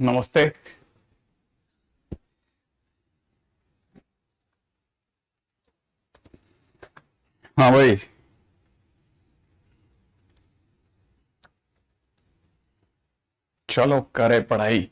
नमस्ते। हाँ भाई। चलो करे पढ़ाई।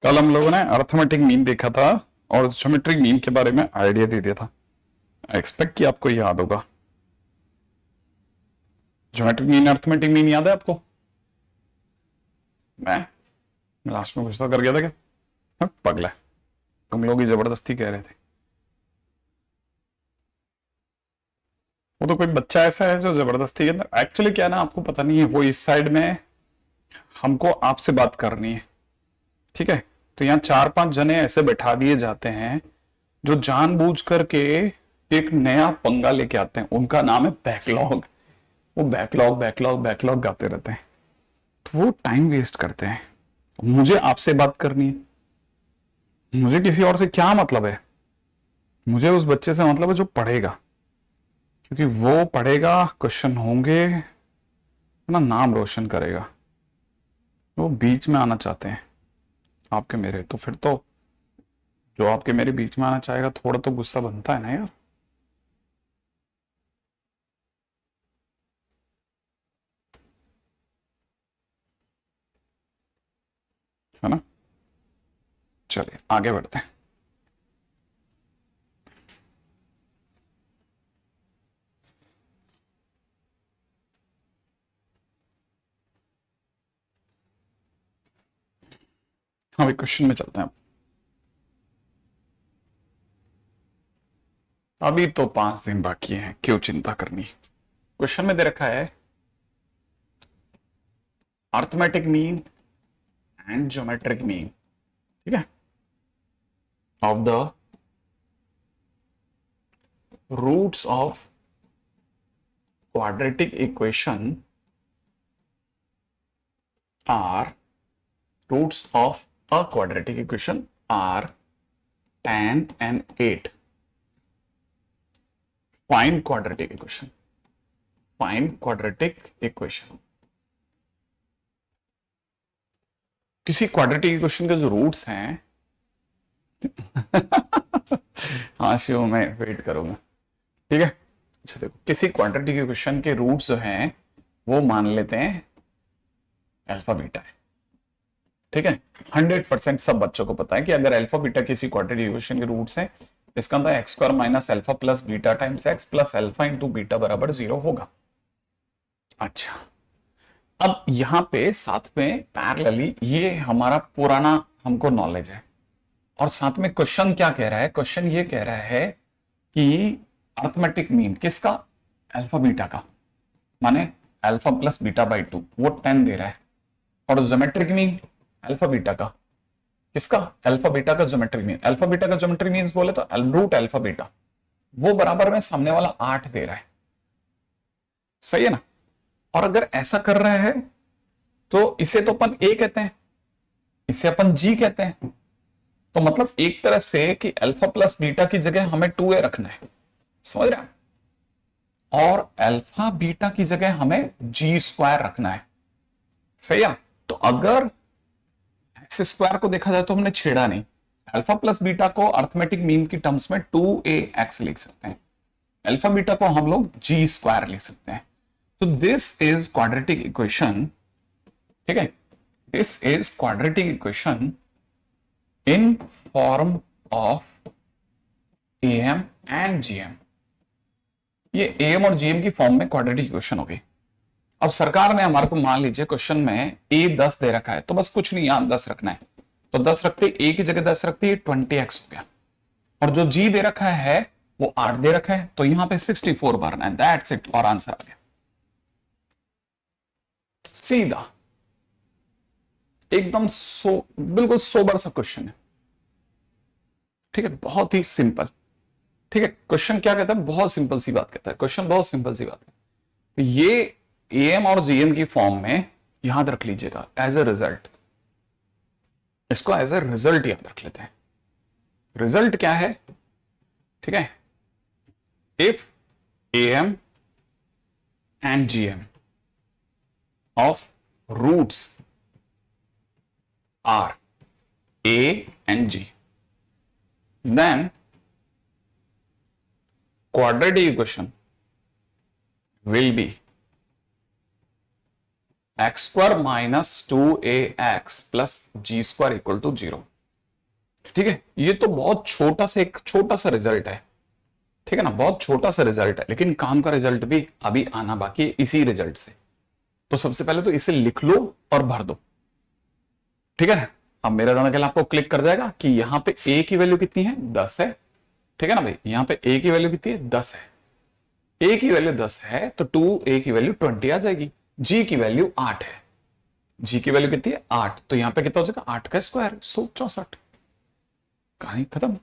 कल हम लोगों ने अर्थमेटिक मीन देखा था और ज्योमेट्रिक मीन के बारे में आइडिया दे दिया था। एक्सपेक्ट कि आपको याद होगा। ज्योमेट्रिक मीन अर्थमेटिक मीन याद है आपको? मैं लास्ट में कुछ तो कर गया था क्या? पगला, तुम लोग ही जबरदस्ती कह रहे थे। वो तो कोई बच्चा ऐसा है जो जबरदस्ती के अंदर, एक्चुअली क्या है ना, आपको पता नहीं है। वो इस साइड में हमको आपसे बात करनी है, ठीक है? तो यहाँ चार पांच जने ऐसे बैठा दिए जाते हैं जो जानबूझ करके एक नया पंगा लेके आते हैं। उनका नाम है बैकलॉग। वो बैकलॉग बैकलॉग बैकलॉग गाते रहते हैं, तो वो टाइम वेस्ट करते हैं। मुझे आपसे बात करनी है, मुझे किसी और से क्या मतलब है? मुझे उस बच्चे से मतलब है जो पढ़ेगा, क्योंकि वो पढ़ेगा, क्वेश्चन होंगे, अपना नाम रोशन करेगा। वो बीच में आना चाहते हैं आपके मेरे, तो फिर तो जो आपके मेरे बीच में आना चाहेगा, थोड़ा तो गुस्सा बनता है ना यार। है ना? चलिए आगे बढ़ते हैं। हाँ, क्वेश्चन में चलते हैं। अभी तो 5 दिन बाकी हैं, क्यों चिंता करनी। क्वेश्चन में दे रखा है arithmetic mean and geometric mean, ठीक है, of the roots of quadratic equation are, roots of a quadratic equation are 10 and 8. Find quadratic equation, find quadratic equation. किसी क्वाड्रेटिक इक्वेशन के जो रूट्स हैं हाँ शिव, मैं वेट करूंगा, ठीक है। अच्छा देखो, किसी क्वाड्रेटिक इक्वेशन के रूट्स जो हैं वो मान लेते हैं अल्फा बीटा है, ठीक है। 100% सब बच्चों को पता है कि अगर अल्फा बीटा किसी क्वाड्रेटिक इक्वेशन के रूट्स हैं, इसका मतलब x square minus alpha plus beta times x plus alpha into beta बराबर 0 होगा। अच्छा, अब यहां पे साथ में पैरेलली ये हमारा पुराना हमको नॉलेज है, और साथ में क्वेश्चन क्या कह रहा है? क्वेश्चन ये कह रहा है कि अर्थमेटिक मीन किसका? अल्फा बीटा का, माने अल्फा प्लस बीटा बाई 2, वो 10 दे रहा है। और ज्योमेट्रिक मीन अल्फा बीटा का, किसका? अल्फा बीटा का ज्योमेट्रिक मीन। अल्फा बीटा का ज्योमेट्रिक मीन बोले तो रूट अल्फा बीटा, वो बराबर में सामने वाला 8 दे रहा है। सही है ना? और अगर ऐसा कर रहा है तो इसे तो अपन ए कहते हैं, इसे अपन जी कहते हैं। तो मतलब एक तरह से कि अल्फा प्लस बीटा की जगह हमें 2a रखना है, समझ रहे हैं? और अल्फा बीटा की जगह हमें जी स्क्वायर रखना है। सही है? तो अगर एक्स स्क्वायर को देखा जाए तो हमने छेड़ा नहीं, अल्फा प्लस बीटा को अर्थमेटिक मीन की टर्म्स में 2ax लिख सकते हैं, अल्फा बीटा को हम लोग जी स्क्वायर लिख सकते हैं। तो दिस इज क्वाड्रेटिक इक्वेशन, ठीक है, this is quadratic equation in form of am and gm। ये am और gm की फॉर्म में क्वाड्रेटिक इक्वेशन हो गई। अब सरकार ने हमारे को, मान लीजिए क्वेश्चन में a 10 दे रखा है, तो बस कुछ नहीं, यहां 10 रखना है। तो 10 रखते a की जगह 10 रखते 20x हो गया। और जो g दे रखा है वो 8 दे रखा है, तो यहां पे 64 भरना है। दैट्स इट, और आंसर आ गया सीधा, एकदम बिल्कुल सोबर सा क्वेश्चन है। ठीक है, बहुत ही सिंपल। ठीक है, क्वेश्चन क्या कहता है, बहुत सिंपल सी बात कहता है क्वेश्चन, बहुत सिंपल सी बात है। तो ये एम और जीएम की फॉर्म में याद रख लीजिएगा एज अ रिजल्ट, इसको एज अ रिजल्ट याद रख लेते हैं। रिजल्ट क्या है, ठीक है, if M and GM of roots are A and G, then quadratic equation will be x square minus 2ax plus g square equal to 0। ठीक है, ये तो बहुत छोटा सा एक छोटा सा रिजल्ट है, ठीक है ना, बहुत छोटा सा रिजल्ट है, लेकिन काम का रिजल्ट भी अभी आना बाकी है इसी रिजल्ट से। तो सबसे पहले तो इसे लिख लो और भर दो, ठीक है ना। अब मेरा दाना के लिए आपको क्लिक कर जाएगा कि यहां पे a की वैल्यू कितनी है, 10 है, ठीक है ना भाई, यहां पे a की वैल्यू कितनी है, 10 है। a की वैल्यू 10 है तो 2a की वैल्यू 20 आ जाएगी। g की वैल्यू 8 है, g की वैल्यू कितनी है, 8, तो यहां पे कितना हो जाएगा, 8 का स्क्वायर 164, कहानी खत्म,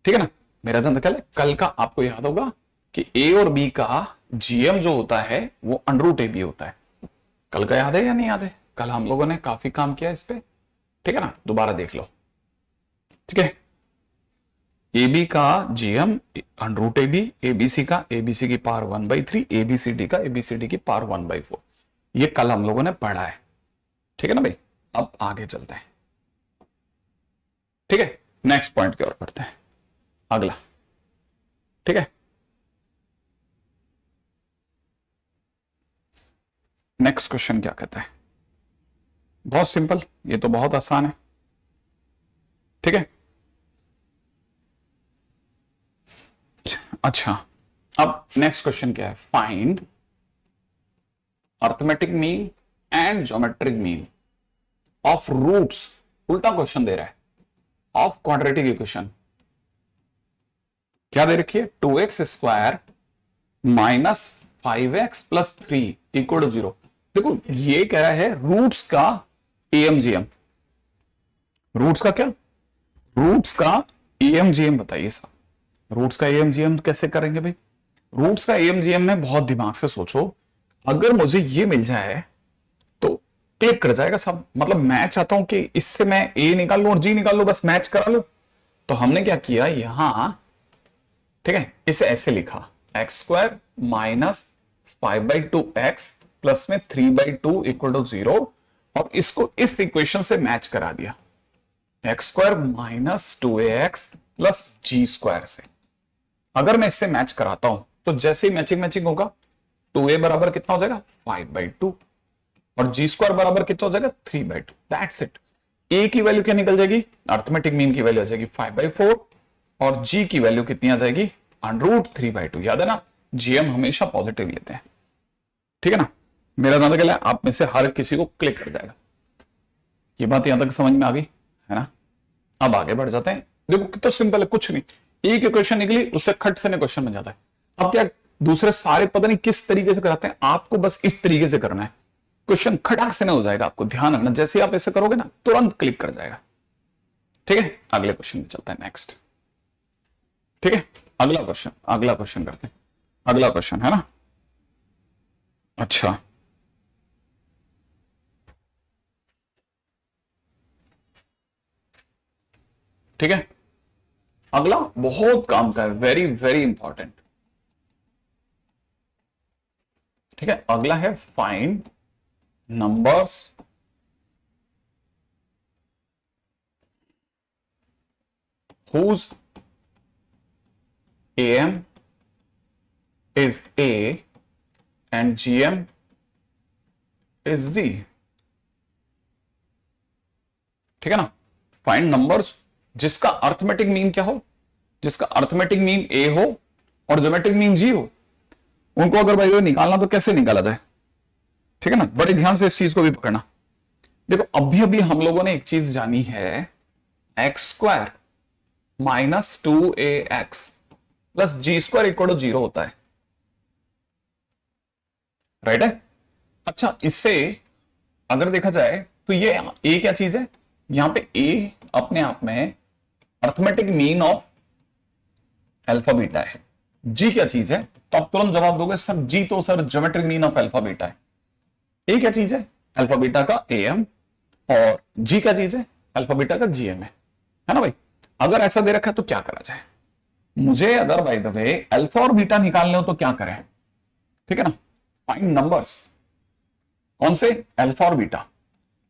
ठीक है ना। मेरा दाना क्या है, कल का आपको याद होगा कि a और b का gm जो होता है वो √ab होता है। कल का याद है या नहीं याद है, कल हम लोगों ने काफी काम किया इस पे, ठीक है ना, दोबारा देख लो, ठीक है। ए बी का जीएम √ab, एबीसी का एबीसी की पावर 1/3, एबीसीडी का एबीसीडी की पावर 1/4, ये कल हम लोगों ने पढ़ा है, ठीक है ना भाई। अब आगे चलते हैं, ठीक है, नेक्स्ट पॉइंट की ओर बढ़ते हैं, अगला, ठीक है। नेक्स्ट क्वेश्चन क्या कहता है, बहुत सिंपल, ये तो बहुत आसान है, ठीक है। अच्छा, अब नेक्स्ट क्वेश्चन क्या है, find arithmetic mean and geometric mean of roots, उल्टा क्वेश्चन दे रहा है, ऑफ क्वाड्रेटिक इक्वेशन। क्या दे रखी है, 2x² minus 5x plus 3 equal to 0। देखो ये कह रहा है रूट्स का एएमजीएम, रूट्स का क्या, रूट्स का एएमजीएम बताइए साहब। रूट्स का एएमजीएम कैसे करेंगे भाई, रूट्स का एएमजीएम में बहुत दिमाग से सोचो, अगर मुझे ये मिल जाए तो क्लिक कर जाएगा सब, मतलब मैं चाहता हूं कि इससे मैं ए निकाल लूं और जी निकाल लूं, बस मैच करा लूं। तो हमने क्या किया यहां, ठीक है, इसे ऐसे लिखा x² माइनस 5/2x प्लस में 3/2 इक्वल टू 0, और इसको इस इक्वेशन से मैच करा दिया, x² minus 2ax plus g² से। अगर मैं इससे मैच कराता हूं तो जैसे ही मैचिंग मैचिंग होगा, 2a बराबर कितना हो जाएगा, 5/2, और g² बराबर कितना हो जाएगा, 3/2, दैट्स इट। a की वैल्यू क्या निकल जाएगी, अर्थमेटिक मीन की वैल्यू आ जाएगी 5/4, और g की वैल्यू कितनी आ जाएगी, √3/2। याद है ना, जीएम हमेशा पॉजिटिव लेते हैं, ठीक है ना। मेरा दादा क्या है, आप में से हर किसी को क्लिक कर जाएगा। ये बात यहां तक समझ में आ गई है ना। अब आगे बढ़ जाते हैं, देखो कितना सिंपल है, कुछ नहीं, एक क्वेश्चन निकली उससे खट से क्वेश्चन बन जाता है। अब क्या दूसरे सारे पता नहीं किस तरीके से कराते हैं, आपको बस इस तरीके से करना है, क्वेश्चन खटाक से हो जाएगा। आपको ध्यान रखना, जैसे आप ऐसे करोगे ना तुरंत क्लिक कर जाएगा, ठीक है। अगले क्वेश्चन में चलता है, नेक्स्ट, ठीक है। अगला क्वेश्चन करते हैं, अगला क्वेश्चन है ना। अच्छा, ठीक है, अगला बहुत काम का है, वेरी वेरी इंपॉर्टेंट, ठीक है। अगला है find numbers whose AM is A and GM is D, ठीक है ना। फाइंड नंबर्स जिसका अर्थमेटिक मीन क्या हो, जिसका अर्थमेटिक मीन A हो और ज्योमेट्रिक मीन G हो, उनको अगर भाई निकालना तो कैसे निकाला जाए, ठीक है ना। बड़े ध्यान से इस चीज को भी पकड़ना। देखो अभी अभी हम लोगों ने एक चीज जानी है, x² minus 2ax plus g² equal to 0 होता है, राइट है। अच्छा, इससे अगर देखा जाए तो ये a क्या चीज है, यहां पे a अपने आप में arithmetic mean of alpha beta है। जी क्या चीज है? तो आप तुरंत जवाब दोगे सर जी तो sir geometric mean of alpha beta है। ए क्या चीज है? अल्फा बीटा का एम, और जी क्या चीज है? अल्फा बीटा का जीएम है ना भाई। अगर ऐसा दे रखा है तो क्या करा जाए? मुझे अगर बाय द वे अल्फा और बीटा निकालने हो तो क्या करें? ठीक है ना, फाइंड नंबर्स। कौन से? अल्फा और बीटा।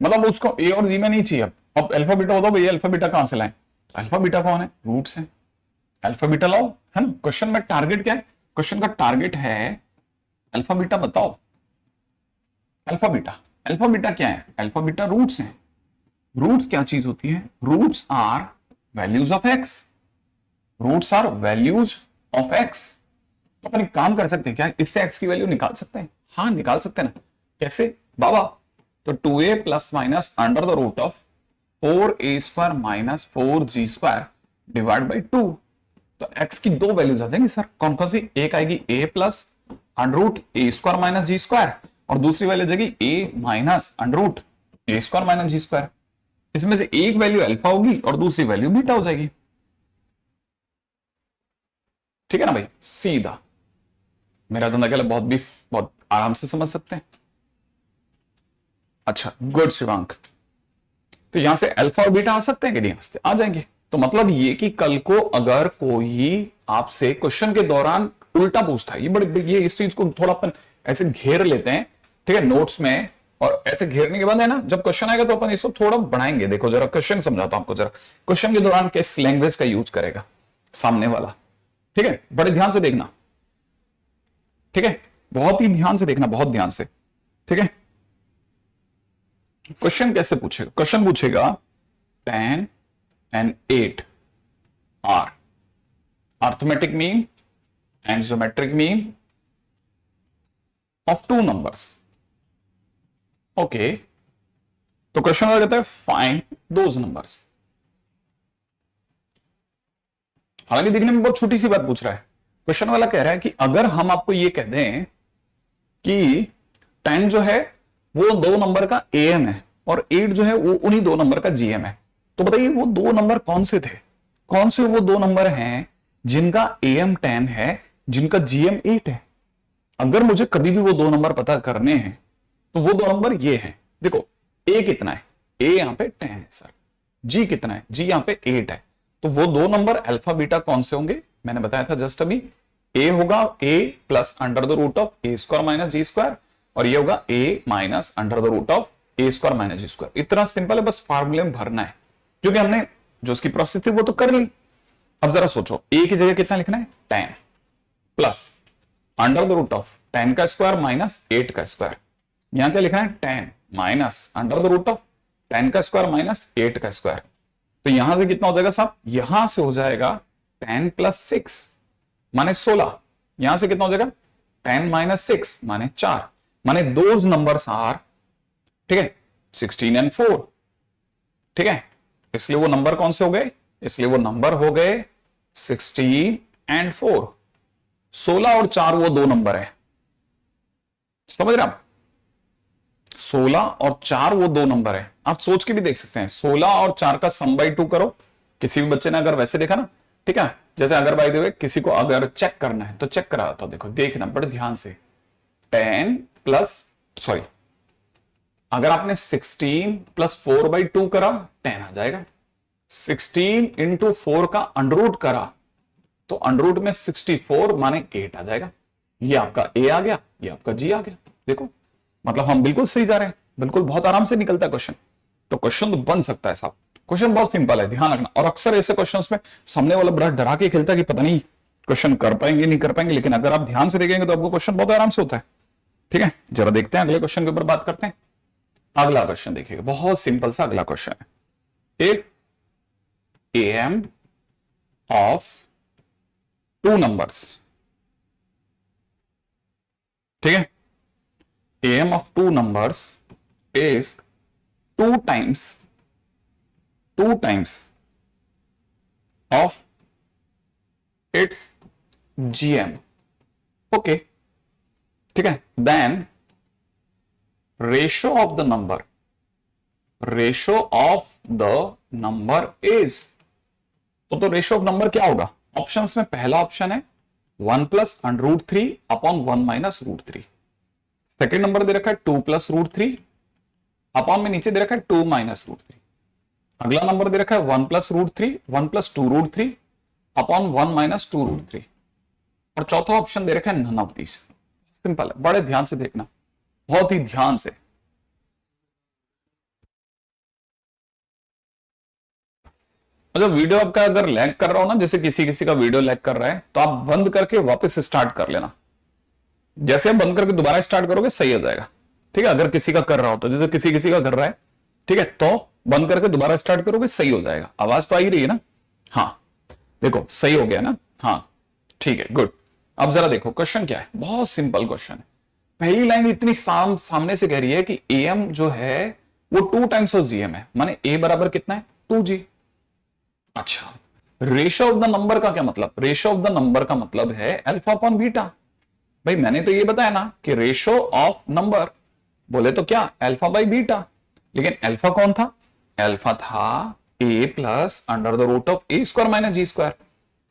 मतलब उसको ए और जी में नहीं चाहिए। अब अल्फा बीटा बताओ भैया, अल्फा बीटा कहां से लाएं? अल्फा बीटा कौन है? रूट्स है। अल्फा बीटा लाओ, है ना। क्वेश्चन में टारगेट क्या है? क्वेश्चन का टारगेट है अल्फा बीटा बताओ। अल्फा बीटा, अल्फा बीटा क्या है? अल्फा बीटा रूट्स हैं। रूट्स क्या चीज होती है? Roots are values of X. Roots are values of X. तो अपन एक काम कर सकते हैं क्या, इससे एक्स की वैल्यू निकाल सकते हैं? हाँ निकाल सकते हैं ना। कैसे बाबा? तो 2a plus minus under the root of 4a square minus 4g square divide by 2। तो x की दो वैल्यूज आ जाएंगी सर। कौन कौन सी? एक आएगी a plus under root a square minus g square, और दूसरी वैल्यू जाएगी a minus under root a square minus g square. इसमें से एक वैल्यू अल्फा होगी और दूसरी वैल्यू बीटा हो जाएगी। ठीक है ना भाई, सीधा। मेरा धंधा क्या, बहुत आराम से समझ सकते हैं। अच्छा गुड शिवांक। तो यहां से अल्फा और बीटा आ सकते हैं कि नहीं आ सकते? आ जाएंगे। तो मतलब ये कि कल को अगर कोई आपसे क्वेश्चन के दौरान उल्टा पूछता है, ये इस चीज को थोड़ा अपन ऐसे घेर लेते हैं, ठीक है, नोट्स में। और ऐसे घेरने के बाद है ना, जब क्वेश्चन आएगा तो अपन इसको थोड़ा बढ़ाएंगे। देखो जरा क्वेश्चन समझाता हूं आपको जरा। क्वेश्चन के दौरान किस लैंग्वेज का यूज करेगा सामने वाला, ठीक है, बड़े ध्यान से देखना। ठीक है, बहुत ही ध्यान से देखना, बहुत ध्यान से। ठीक है, क्वेश्चन कैसे पूछेगा? क्वेश्चन पूछेगा 10 and 8 are arithmetic mean and geometric mean of two numbers. Okay, तो क्वेश्चन वाला कहता है फाइंड दोज नंबर्स। हालांकि देखने में बहुत छोटी सी बात पूछ रहा है। क्वेश्चन वाला कह रहा है कि अगर हम आपको ये कह दें कि 10 जो है वो दो नंबर का एएम है और 8 जो है वो उन्हीं दो नंबर का जीएम है, तो बताइए वो दो नंबर कौन से थे? कौन से वो दो नंबर हैं जिनका एएम 10 है, जिनका जीएम 8 है? अगर मुझे कभी भी वो दो नंबर पता करने हैं तो वो दो नंबर ये हैं। देखो ए कितना है? ए यहां पे 10 है सर। जी कितना है? जी यहां पे 8 है। तो वो दो नंबर अल्फा बीटा कौन से होंगे? मैंने बताया था जस्ट अभी। ए होगा A plus under the root of A square minus G square, और ये होगा A minus under the root of A square minus G square. इतना सिंपल है, बस फार्मूले में भरना है, क्योंकि हमने जो उसकी प्रोसेस थी वो तो कर ली। अब जरा सोचो, ए की जगह कितना लिखना है? 10 plus under the root of 10 का स्क्वायर माइनस 8 का स्क्वायर। यहां क्या लिखना है? 10 minus under the root of 10 का स्क्वायर माइनस 8 का स्क्वायर। तो यहां से कितना हो जाएगा साहब? यहां से हो जाएगा 10 प्लस 6 माने 16। यहां से कितना हो जाएगा? 10 माइनस 6 माने 4, माने दोज नंबर्स आर, ठीक है, 16 एंड 4। ठीक है, इसलिए वो नंबर कौन से हो गए? इसलिए वो नंबर हो गए 16 एंड 4। 16 और 4 वो दो नंबर है, समझ रहे आप? 16 और 4 वो दो नंबर है। आप सोच के भी देख सकते हैं, 16 और 4 का सम बाई 2 करो। किसी भी बच्चे ने अगर वैसे देखा ना, ठीक है, जैसे अगर बाय द वे किसी को अगर चेक करना है तो चेक करा तो देखो, देखना बड़े ध्यान से। 10 प्लस सॉरी, अगर आपने 16 प्लस 4 बाई 2 करा 10 आ जाएगा। 16 इंटू 4 का अंडररूट करा तो अंडररूट में 64 माने 8 आ जाएगा। ये आपका ए आ गया, ये आपका जी आ गया। देखो मतलब हम बिल्कुल सही जा रहे हैं, बिल्कुल बहुत आराम से निकलता है क्वेश्चन। तो क्वेश्चन तो बन सकता है साहब, क्वेश्चन बहुत सिंपल है, ध्यान रखना। और अक्सर ऐसे क्वेश्चंस में सामने वाला बड़ा डरा के खेलता है कि पता नहीं क्वेश्चन कर पाएंगे नहीं कर पाएंगे, लेकिन अगर आप ध्यान से देखेंगे तो आपको क्वेश्चन बहुत आराम से होता है। ठीक है, जरा देखते हैं अगले क्वेश्चन के ऊपर बात करते हैं। अगला क्वेश्चन देखिएगा, बहुत सिंपल सा अगला क्वेश्चन है। If M of two numbers, ठीक है, M of two numbers is two times of its GM, okay, ठीक है, then ratio of the number is, तो रेशियो ऑफ नंबर क्या होगा? ऑप्शंस में पहला ऑप्शन है 1 plus √3 upon 1 minus √3। Second number दे रखा है 2 प्लस √3 अपॉन में नीचे दे रखा है 2 माइनस √3। अगला नंबर दे रखा है 1 प्लस √3 1 प्लस 2√3 अपॉन 1 माइनस 2√3। और चौथा ऑप्शन दे रखा है नन ऑफ दीस। सिंपल है, बड़े ध्यान से देखना, बहुत ही ध्यान से। मतलब वीडियो आपका अगर लैग कर रहा हो ना, जैसे किसी किसी का वीडियो लैग कर रहा है, तो आप बंद करके वापस स्टार्ट कर लेना। जैसे आप बंद करके दोबारा स्टार्ट करोगे सही हो जाएगा, ठीक है। अगर किसी का कर रहा हो तो, जैसे किसी किसी का कर रहा है, ठीक है, तो बंद करके दोबारा स्टार्ट करोगे सही हो जाएगा। आवाज तो आ ही रही है ना? हाँ देखो सही हो गया ना? हाँ ठीक है, गुड। अब जरा देखो क्वेश्चन क्या है, बहुत सिंपल क्वेश्चन है। पहली लाइन इतनी सामने से कह रही है कि एम जो है वो 2 टाइम्स ऑफ जीएम है, माने ए बराबर कितना है? 2g। अच्छा, रेशियो ऑफ द नंबर का क्या मतलब? रेशियो ऑफ द नंबर का मतलब है अल्फा अपॉन बीटा। भाई मैंने तो ये बताया ना कि रेशियो ऑफ नंबर बोले तो क्या? Alpha by beta. लेकिन अल्फा कौन था? अल्फा था a plus under the root of A square minus G square,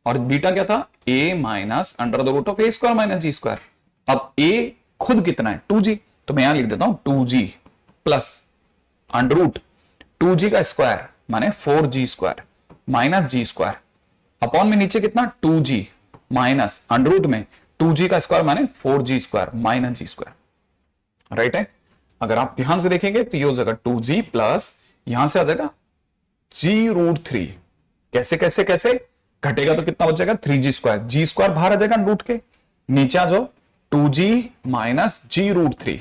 और बीटा क्या था? a minus under the root of A square minus G square. अब a खुद कितना है? 2g, तो मैं यहां लिख देता हूं 2g plus under root 2g का स्क्वायर माने 4g square minus G square upon में नीचे कितना? 2g माइनस अंडर रूट में 2g का स्क्वायर माने 4g square minus G square. Right है? अगर आप ध्यान से देखेंगे तो ये हो जाएगा 2g प्लस यहां से आ जाएगा g√3। कैसे कैसे कैसे घटेगा तो कितना बचेगा? 3g स्क्वायर, जी स्क्वायर बाहर आ जाएगा रूट के, नीचे आ जाओ 2g माइनस g√3।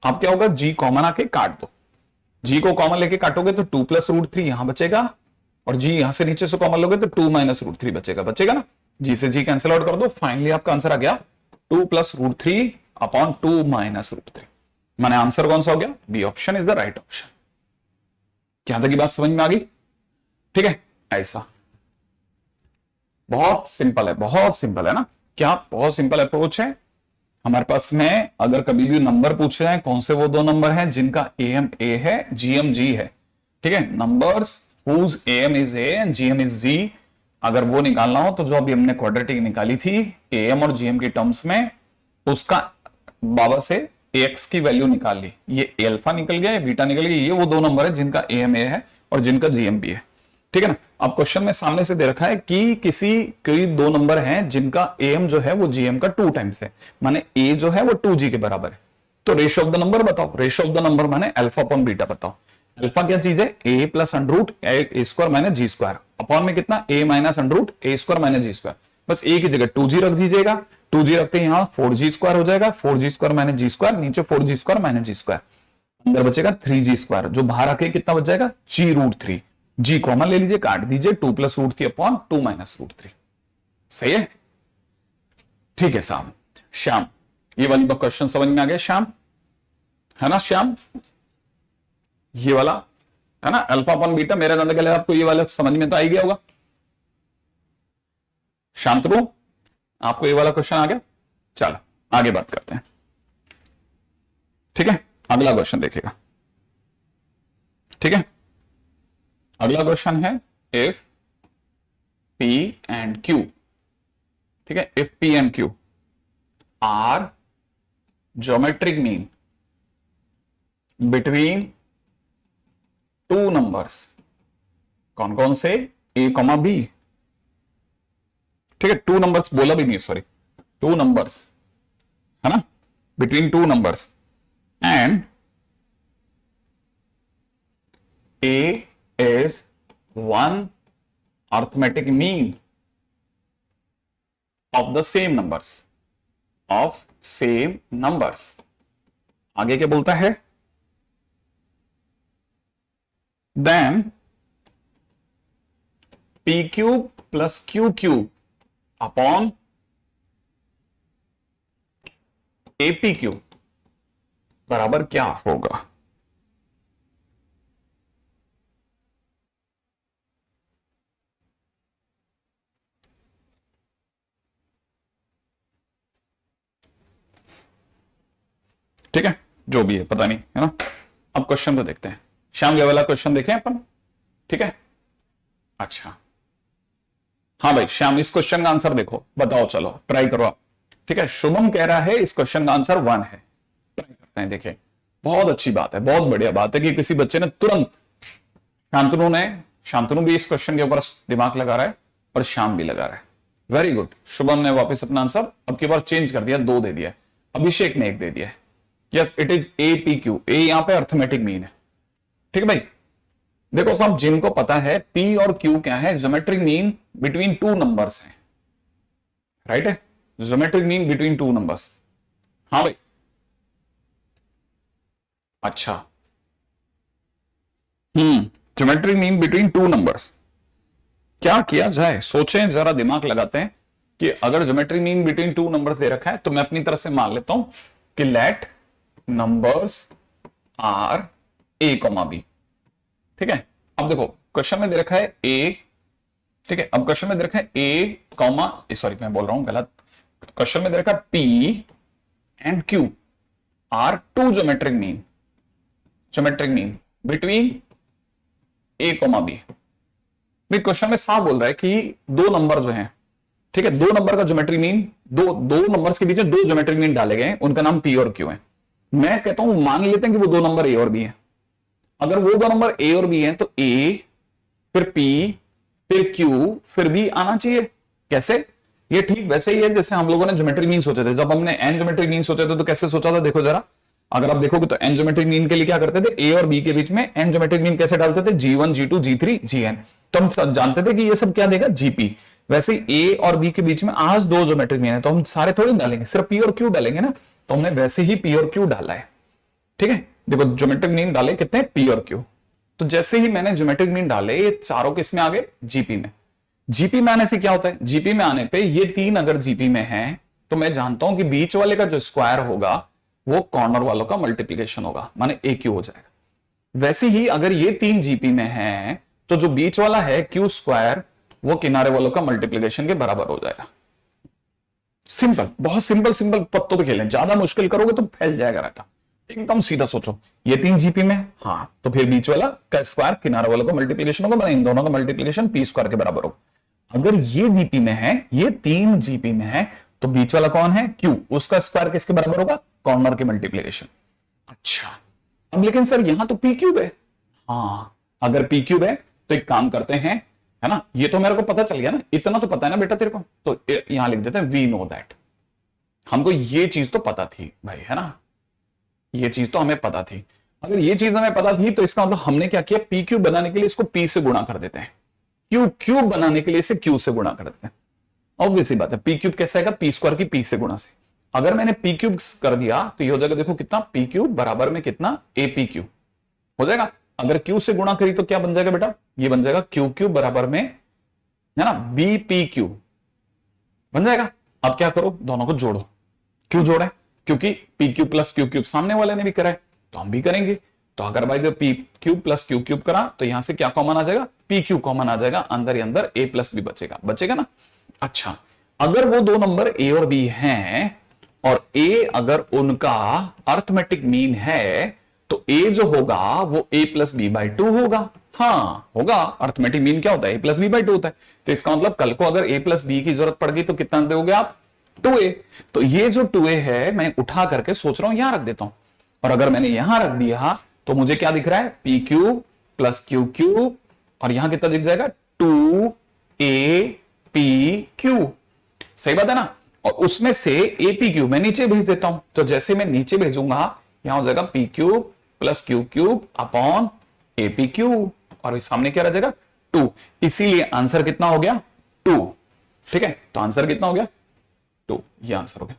अब क्या होगा? g कॉमन आके काट दो, g को कॉमन लेके काटोगे तो 2 प्लस √3 यहां बचेगा, और g यहां से नीचे से कॉमन लोगे तो 2 माइनस √3 बचेगा। बचेगा ना? g से g कैंसिल आउट कर दो, फाइनली आपका आंसर आ गया 2 प्लस √3 अपॉन 2 माइनस √3। माने आंसर कौन सा हो गया? B option is the right option. क्या तक की बात समझ में आ गई? ठीक है, ऐसा बहुत सिंपल है, बहुत सिंपल है ना? क्या बहुत सिंपल अप्रोच है हमारे पास में। अगर कभी भी नंबर पूछ रहे हैं, कौन से वो 2 नंबर हैं जिनका एम ए है, जीएम जी है, ठीक है, numbers whose am is a and gm is g, अगर वो निकालना हो तो जो अभी हमने क्वाड्रेटिक निकाली थी am और gm के टर्म्स में, उसका बाबा से ax की वैल्यू निकाल ली, ये अल्फा निकल गया, बीटा निकल गया, ये वो 2 नंबर है जिनका am a है और जिनका gm भी है, ठीक है ना। अब क्वेश्चन में सामने से दे रखा है कि कोई 2 नंबर हैं जिनका am जो है वो gm का 2 टाइम्स है, माने a जो है वो 2g के बराबर है। तो रेशियो ऑफ द नंबर बताओ, रेशियो ऑफ द नंबर माने अल्फा अपॉन बीटा बताओ। अल्फा क्या चीज है? a plus under root A square minus G square upon में कितना? a minus under root A square minus G square. बस a की जगह 2g रख दीजिएगा, 2g रखते हैं यहां 4g स्क्वायर हो जाएगा, 4g square minus G square, नीचे 4g square minus G square, अंदर बचेगा 3g स्क्वायर, जो बाहर आके कितना बच जाएगा? g√3। g कॉमन ले लीजिए, काट दीजिए, 2 प्लस √3 अपॉन 2 माइनस √3। सही है? ठीक है साहब। श्याम, ये वाली क्वेश्चन समझ में आ गया श्याम? है ना श्याम? ये वाला है ना अल्फा अपॉन बीटा, मेरे अंदर के लिए आपको ये वाला समझ में तो आ ही गया होगा। शांतनु, आपको ये वाला क्वेश्चन आ गया? चलो आगे बात करते हैं, ठीक है। अगला क्वेश्चन देखिएगा, ठीक है। अगला क्वेश्चन है इफ P एंड Q, ठीक है, if P and Q are geometric mean between 2 numbers, कौन कौन से? A, B, ठीक है, 2 नंबर्स बोला भी नहीं, सॉरी 2 नंबर्स है ना, between 2 numbers, and A is 1 arithmetic mean of the same numbers, of same numbers। आगे क्या बोलता है? then p cube plus q cube upon ap cube बराबर क्या होगा? ठीक है, जो भी है पता नहीं, है ना। अब क्वेश्चन को देखते हैं। श्याम, ये वाला क्वेश्चन देखें अपन, ठीक है। अच्छा, हाँ भाई श्याम, इस क्वेश्चन का आंसर देखो, बताओ, चलो ट्राई करो आप। ठीक है, शुभम कह रहा है इस क्वेश्चन का आंसर 1 है। ट्राई करते हैं, देखिए। बहुत अच्छी बात है, बहुत बढ़िया बात है कि किसी बच्चे ने तुरंत, शांतनु भी इस क्वेश्चन के ऊपर दिमाग लगा रहा है और श्याम भी लगा रहा है। Very good. शुभम ने वापस अपना आंसर अब की बार चेंज कर दिया, 2 दे दिया। अभिषेक ने 1 दे दिया। Yes, it is A P Q. A यहां पे अर्थमेटिक मीन है। ठीक है भाई, देखो साहब, जिनको पता है पी और क्यू क्या है, ज्योमेट्रिक मीन बिटवीन 2 नंबर्स है। राइट है, ज्योमेट्रिक मीन बिटवीन 2 नंबर्स। हाँ भाई, अच्छा। Geometric mean between 2 numbers. क्या किया जाए, सोचें जरा, दिमाग लगाते हैं कि अगर geometric mean between 2 numbers they रखा है तो मैं अपनी तरफ से मान लेता हूं कि let numbers are A comma B. ठीक है, अब देखो क्वेश्चन में दे रखा है ए। ठीक है, अब क्वेश्चन में दे रखा है ए कॉमा, सॉरी मैं बोल रहा हूं गलत, क्वेश्चन में दे रखा है P and Q are 2 geometric mean between A comma B. Question में साफ बोल रहा है कि 2 नंबर जो हैं, ठीक है, 2 नंबर का ज्योमेट्रिक मीन, दो नंबर्स के बीच में 2 ज्योमेट्रिक मीन डाले गए हैं, उनका नाम पी और क्यू है। मैं कहता हूं मान लेते हैं कि वो 2 नंबर ए और बी है। अगर वो 2 नंबर ए और बी हैं तो ए फिर पी फिर क्यू फिर बी आना चाहिए। कैसे? ये ठीक वैसे ही है जैसे हम लोगों ने ज्योमेट्रिक मीन सोचे थे। जब हमने एन ज्योमेट्रिक मीन सोचे थे तो कैसे सोचा था, देखो जरा। अगर आप देखोगे तो एन ज्योमेट्रिक मीन के लिए क्या करते थे, ए और बी के बीच में एन ज्योमेट्रिक मीन कैसे डालते थे, G1 G2 G3 Gn। तो हम सब जानते थे कि ये सब क्या देगा, जीपी। वैसे ही ए और बी के बीच में आज 2 ज्योमेट्रिक मीन है तो हम सारे थोड़ी डालेंगे, सिर्फ पी और क्यू डालेंगे ना। तो हमने वैसे ही पी और क्यू डाला है। ठीक है, देखो ज्योमेट्रिक मीन डाले कितने, पी और क्यू। तो जैसे ही मैंने ज्योमेट्रिक मीन डाले, ये चारों किस में आ गए, जीपी में। जीपी में आने से क्या होता है, जीपी में आने पे ये 3 अगर जीपी में है तो मैं जानता हूं कि बीच वाले का जो स्क्वायर होगा वो कॉर्नर वालों का मल्टीप्लीकेशन होगा, माने ए क्यू हो जाएगा। वैसे ही अगर ये 3 जीपी में है तो जो बीच वाला है क्यू स्क्वायर वो किनारे वालों का मल्टीप्लीकेशन के बराबर हो जाएगा। सिंपल, बहुत सिंपल पत्तों पे खेलें, ज्यादा मुश्किल करोगे तो फैल जाएगा रहता। एकदम सीधा सोचो, ये 3 जीपी में, हाँ, तो फिर बीच वाला का स्क्वायर किनारे वालों का मल्टीप्लीकेशन होगा, इन दोनों का मल्टीप्लीकेशन पी स्क्वायर के बराबर होगा। अगर ये जीपी में है, ये 3 जीपी में है, तो बीच वाला कौन है, क्यू, उसका स्क्वायर किसके बराबर होगा, कॉर्नर के मल्टीप्लीकेशन। अच्छा, अब लेकिन सर यहां तो पी क्यूब है। हाँ, अगर पी क्यूब है तो एक काम करते हैं, है ना, ये तो मेरे को पता चल गया ना, इतना तो पता है ना बेटा तेरे को, तो यहां लिख देते हैं वी नो दैट। हमको ये चीज तो पता थी भाई, है ना, ये चीज तो हमें पता थी। अगर ये चीज हमें पता थी तो इसका मतलब हमने क्या किया, पी क्यूब बनाने के लिए इसको पी से गुणा कर देते हैं, क्यू क्यूब बनाने के लिए इसे क्यू से गुणा कर देते हैं। ऑब्वियसली बात है, पी क्यूब कैसे आएगा, पी स्क्वायर की पी से गुणा से। अगर मैंने पी क्यूब कर दिया तो ये हो जाएगा, देखो कितना, पी क्यूब बराबर में कितना, ए पी क्यू हो जाएगा। अगर क्यू से गुणा करी तो क्या बन जाएगा बेटा, ये बन जाएगा क्यू क्यूब बराबर में, है ना, बी पी क्यू बन जाएगा। अब क्या करो, दोनों को जोड़ो। क्यों जोड़े, क्योंकि P cube plus Q cube सामने वाले ने भी करा है तो हम भी करेंगे। तो अगर भाई P cube plus Q cube करा तो यहां से क्या कॉमन आ जाएगा, पी क्यू कॉमन आ जाएगा, अंदर ही अंदर ए प्लस बी बचेगा ना। अच्छा, अगर वो 2 नंबर ए और बी हैं और ए अगर उनका अर्थमेटिक मीन है तो ए जो होगा वो ए प्लस बी बाई 2 होगा। हाँ होगा, अर्थमेटिक मीन क्या होता है, ए प्लस बी बाई 2 होता है। तो इसका मतलब कल को अगर ए प्लस बी की जरूरत पड़ गई तो कितना दोगे आप, 2a। तो ये जो 2a है मैं उठा करके सोच रहा हूं यहां रख देता हूं, और अगर मैंने यहां रख दिया तो मुझे क्या दिख रहा है, P cube plus Q cube, और यहां कितना दिख जाएगा, 2a पी क्यू। सही बात है ना। और उसमें से ए पी क्यू मैं नीचे भेज देता हूं, तो जैसे मैं नीचे भेजूंगा यहां हो जाएगा P cube plus Q cube upon ए पी क्यू, और सामने क्या रह जाएगा, 2। इसीलिए आंसर कितना हो गया, 2। ठीक है, तो आंसर कितना हो गया, 2। ये आंसर हो गया।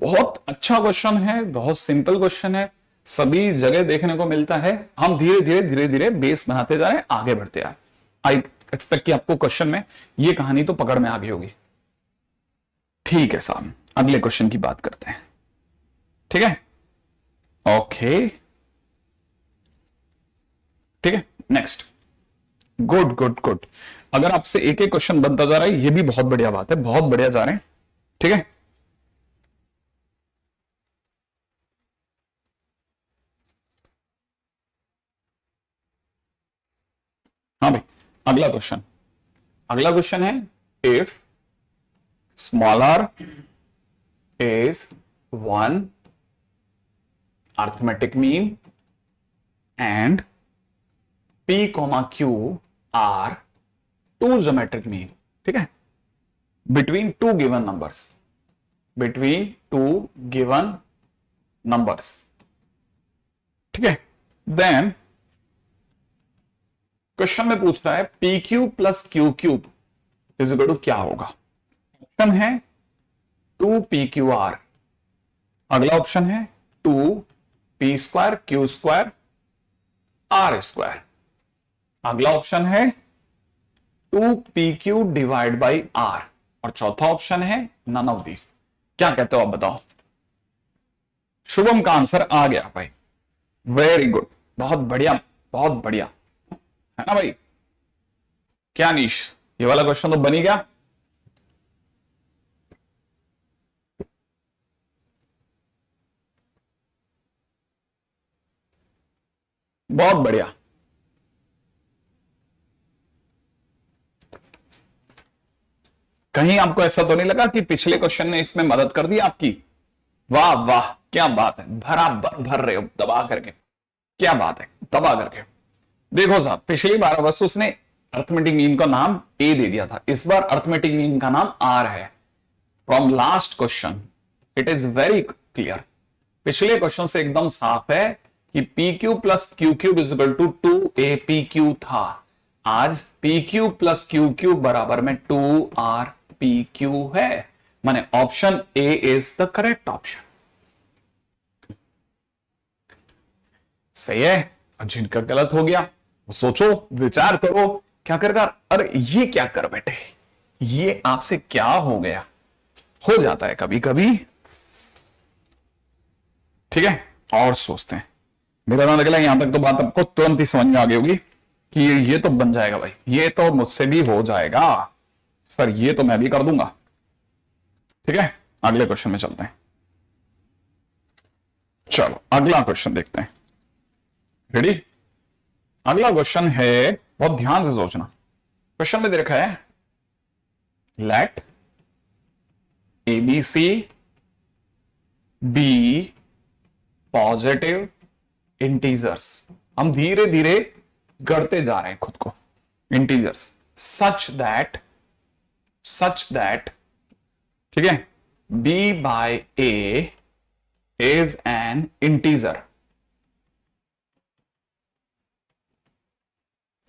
बहुत अच्छा क्वेश्चन है, बहुत सिंपल क्वेश्चन है, सभी जगह देखने को मिलता है। हम धीरे धीरे बेस बनाते जा रहे हैं, आगे बढ़ते आ रहे। आई एक्सपेक्ट कि आपको क्वेश्चन में ये कहानी तो पकड़ में आ गई होगी। ठीक है साहब, अगले क्वेश्चन की बात करते हैं। ठीक है, ओके, ठीक है, नेक्स्ट। Good good good. अगर आपसे एक एक क्वेश्चन बनता जा रहा है ये भी बहुत बढ़िया बात है, बहुत बढ़िया जा रहे हैं। ठीक है, हाँ भाई, अगला क्वेश्चन है if smaller is 1 arithmetic mean and p, q are 2 geometric mean. ठीक है, between two given numbers, between two given numbers. ठीक है, देन क्वेश्चन में पूछ रहा है P cube plus Q cube is equal to क्या होगा। ऑप्शन है 2 पी क्यू आर, अगला ऑप्शन है 2 P square Q square R square, अगला ऑप्शन है 2 P Q divide by R, और चौथा ऑप्शन है नन ऑफ दीज। क्या कहते हो आप बताओ। शुभम का आंसर आ गया भाई, वेरी गुड, बहुत बढ़िया बहुत बढ़िया, है ना भाई। क्या नीश, ये वाला क्वेश्चन तो बनी गया। बहुत बढ़िया। कहीं आपको ऐसा तो नहीं लगा कि पिछले क्वेश्चन ने इसमें मदद कर दी आपकी। वाह वाह, क्या बात है, बराबर भर रहे हो दबा करके, क्या बात है, दबा करके। देखो साहब, पिछली बार बस उसने अर्थमेटिक मीन का नाम ए दे दिया था, इस बार अर्थमेटिक मीन का नाम आर है। From last question it is very clear, पिछले क्वेश्चन से एकदम साफ है कि P Q plus Q cube is equal to 2 A P Q था। आज P Q plus Q cube बराबर में 2 आर पी क्यू है, माने option A is the correct option. सही है। और जिनका गलत हो गया वो सोचो, विचार करो, क्या करेगा। अरे ये क्या कर बैठे, ये आपसे क्या हो गया, हो जाता है कभी कभी, ठीक है। और सोचते हैं, मेरा नाम निकला यहां तक तो बात आपको तुरंत ही समझ में आ गई होगी कि ये तो बन जाएगा भाई, ये तो मुझसे भी हो जाएगा सर, ये तो मैं भी कर दूंगा। ठीक है, अगले क्वेश्चन में चलते हैं। चलो अगला क्वेश्चन देखते हैं, रेडी। अगला क्वेश्चन है, बहुत ध्यान से सोचना। क्वेश्चन में दे रखा है let ABC be positive integers. हम धीरे धीरे गढ़ते जा रहे हैं खुद को, इंटीजर्स सच दैट, ठीक है, B by A is an integer.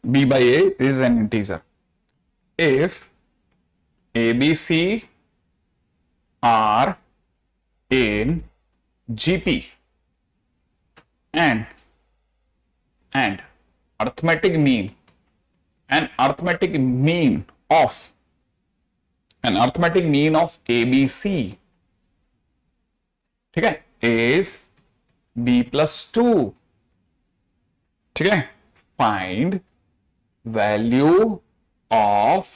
B by A is an integer. If ABC are in GP and arithmetic mean of ABC, ठीक है, is B plus 2, ठीक है, find value of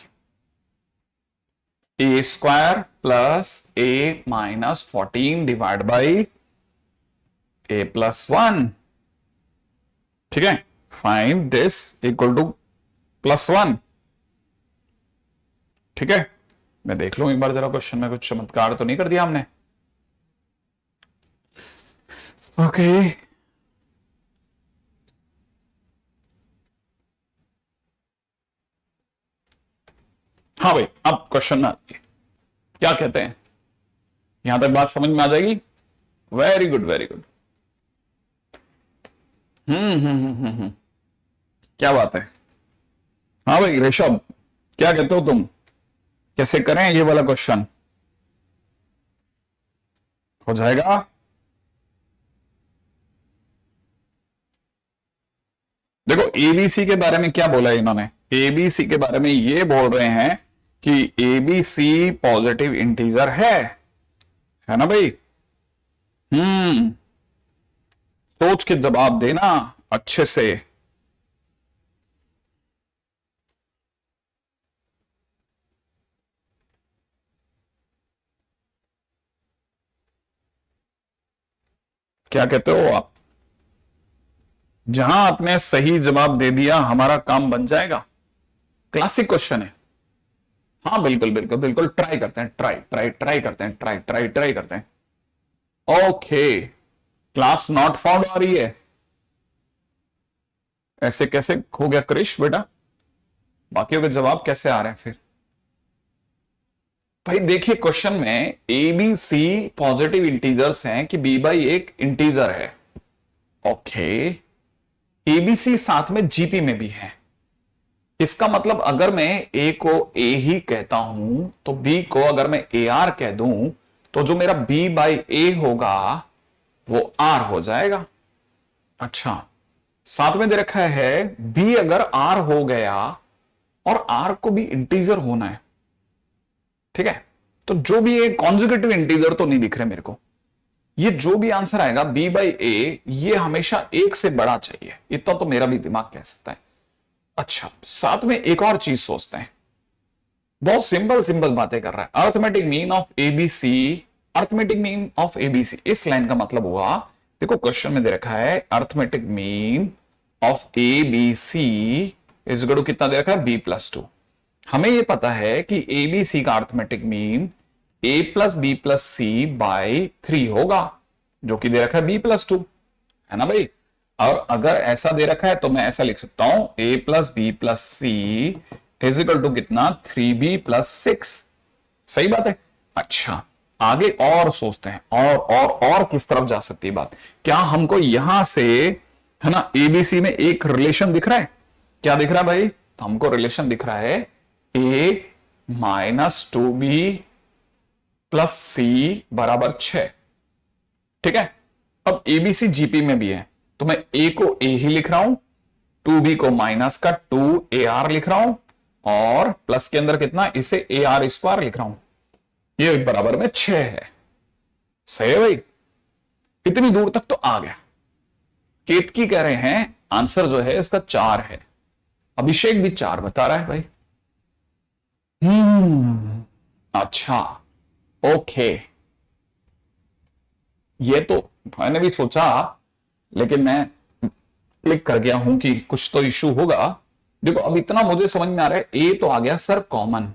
A square plus A minus 14 divided by A plus 1, ठीक है, find this equal to plus 1, ठीक है। मैं देख लूं एक बार जरा, क्वेश्चन में कुछ चमत्कार तो नहीं कर दिया हमने। ओके हाँ भाई, अब क्वेश्चन में आती है, क्या कहते हैं, यहां तक बात समझ में आ जाएगी। Very good very good. क्या बात है। हाँ भाई ऋषभ, क्या कहते हो तुम, कैसे करें ये वाला क्वेश्चन, हो जाएगा। देखो एबीसी के बारे में क्या बोला है इन्होंने, एबीसी के बारे में ये बोल रहे हैं कि एबीसी पॉजिटिव इंटीजर है ना भाई। सोच के जवाब देना अच्छे से। क्या कहते हो आप, जहां आपने सही जवाब दे दिया हमारा काम बन जाएगा। क्लासिक क्वेश्चन है, हाँ बिल्कुल बिल्कुल बिल्कुल, ट्राई करते हैं, ट्राई ट्राई ट्राई करते हैं, ट्राई ट्राई ट्राई करते हैं। ओके, क्लास नॉट फाउंड आ रही है, ऐसे कैसे हो गया क्रिश बेटा? बाकियों के जवाब कैसे आ रहे हैं फिर? भाई देखिए, क्वेश्चन में A B C positive integers हैं कि बी बाई एक इंटीजर है। ओके, ए बी सी साथ में जीपी में भी है। इसका मतलब अगर मैं ए को ए ही कहता हूं तो बी को अगर मैं ए आर कह दूं तो जो मेरा बी बाई ए होगा वो आर हो जाएगा। अच्छा, साथ में दे रखा है बी अगर आर हो गया और आर को भी इंटीजर होना है, ठीक है, तो जो भी एक कॉन्जुगेटिव इंटीजर तो नहीं दिख रहे मेरे को, ये जो भी आंसर आएगा बी बाई ए ये हमेशा एक से बड़ा चाहिए, इतना तो मेरा भी दिमाग कह सकता है। अच्छा, साथ में एक और चीज सोचते हैं, बहुत सिंपल सिंपल बातें कर रहा है। Arithmetic mean of ABC, arithmetic mean of ABC, इस लाइन का मतलब हुआ, देखो क्वेश्चन में दे रखा है arithmetic mean of A B C is equal to कितना दे रखा है, बी प्लस टू। हमें यह पता है कि ए बी सी का arithmetic mean A plus B plus C by 3 होगा, जो कि दे रखा है बी प्लस टू, है ना भाई। और अगर ऐसा दे रखा है तो मैं ऐसा लिख सकता हूं A plus B plus C is equal to कितना, 3b प्लस 6। सही बात है। अच्छा, आगे और सोचते हैं, और किस तरफ जा सकती है बात? क्या हमको यहां से, है ना, एबीसी में एक रिलेशन दिख रहा है? क्या दिख रहा है भाई? तो हमको रिलेशन दिख रहा है ए माइनस 2b प्लस सी बराबर 6, ठीक है। अब एबीसी जीपी में भी है तो मैं ए को ए ही लिख रहा हूं, 2b को माइनस का 2ar लिख रहा हूं, और प्लस के अंदर कितना, इसे ए आर स्क्वायर लिख रहा हूं, ये बराबर में 6 है। सही है भाई, इतनी दूर तक तो आ गया। केतकी कह रहे हैं आंसर जो है इसका 4 है, अभिषेक भी 4 बता रहा है भाई। अच्छा, ओके, ये तो मैंने भी सोचा, लेकिन मैं क्लिक कर गया हूं कि कुछ तो इश्यू होगा। देखो अब इतना मुझे समझ में आ रहा है, ए तो आ गया सर कॉमन,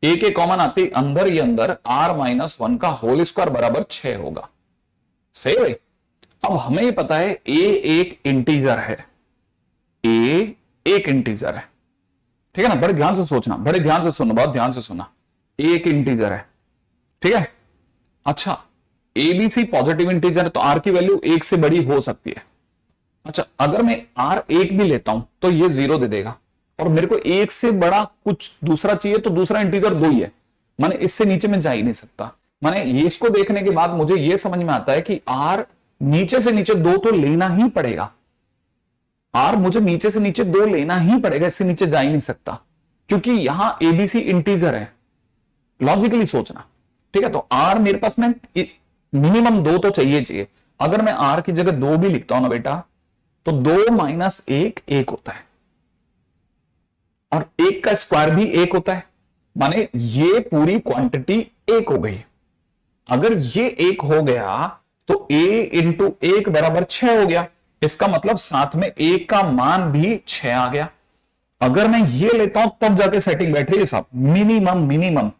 ए के कॉमन आते अंदर ही अंदर आर माइनस 1 का होल स्क्वायर बराबर 6 होगा। सही भाई। अब हमें पता है ए एक इंटीजर है, ए एक इंटीजर है, ठीक है ना। बड़े ध्यान से सोचना, बड़े ध्यान से सुनना, बहुत ध्यान से सुनना, ए एक इंटीजर है, ठीक है। अच्छा, एबीसी पॉजिटिव इंटीजर है तो आर की वैल्यू एक से बड़ी हो सकती है। अच्छा, अगर मैं आर एक भी लेता हूं तो ये 0 दे देगा, और मेरे को एक से बड़ा कुछ दूसरा चाहिए तो दूसरा इंटीजर 2 ही है, माने इससे नीचे में जा ही नहीं सकता। माने ये इसको देखने के बाद मुझे ये समझ में आता है कि आर नीचे से नीचे 2 तो लेना ही पड़ेगा, आर मुझे नीचे से नीचे 2 लेना ही पड़ेगा, इससे नीचे जा ही नहीं सकता, क्योंकि यहां एबीसी इंटीजर है। लॉजिकली सोचना, ठीक है। तो आर मेरे पास में मिनिमम 2 तो चाहिए। अगर मैं आर की जगह 2 भी लिखता हूं ना बेटा, तो 2 माइनस 1 1 होता है, और 1 का स्क्वायर भी 1 होता है, माने ये पूरी क्वांटिटी 1 हो गई। अगर ये 1 हो गया तो a इंटू 1 बराबर 6 हो गया, इसका मतलब साथ में 1 का मान भी 6 आ गया। अगर मैं ये लेता हूं तब जाके सेटिंग बैठ रही है साहब, मिनिमम मिनिमम,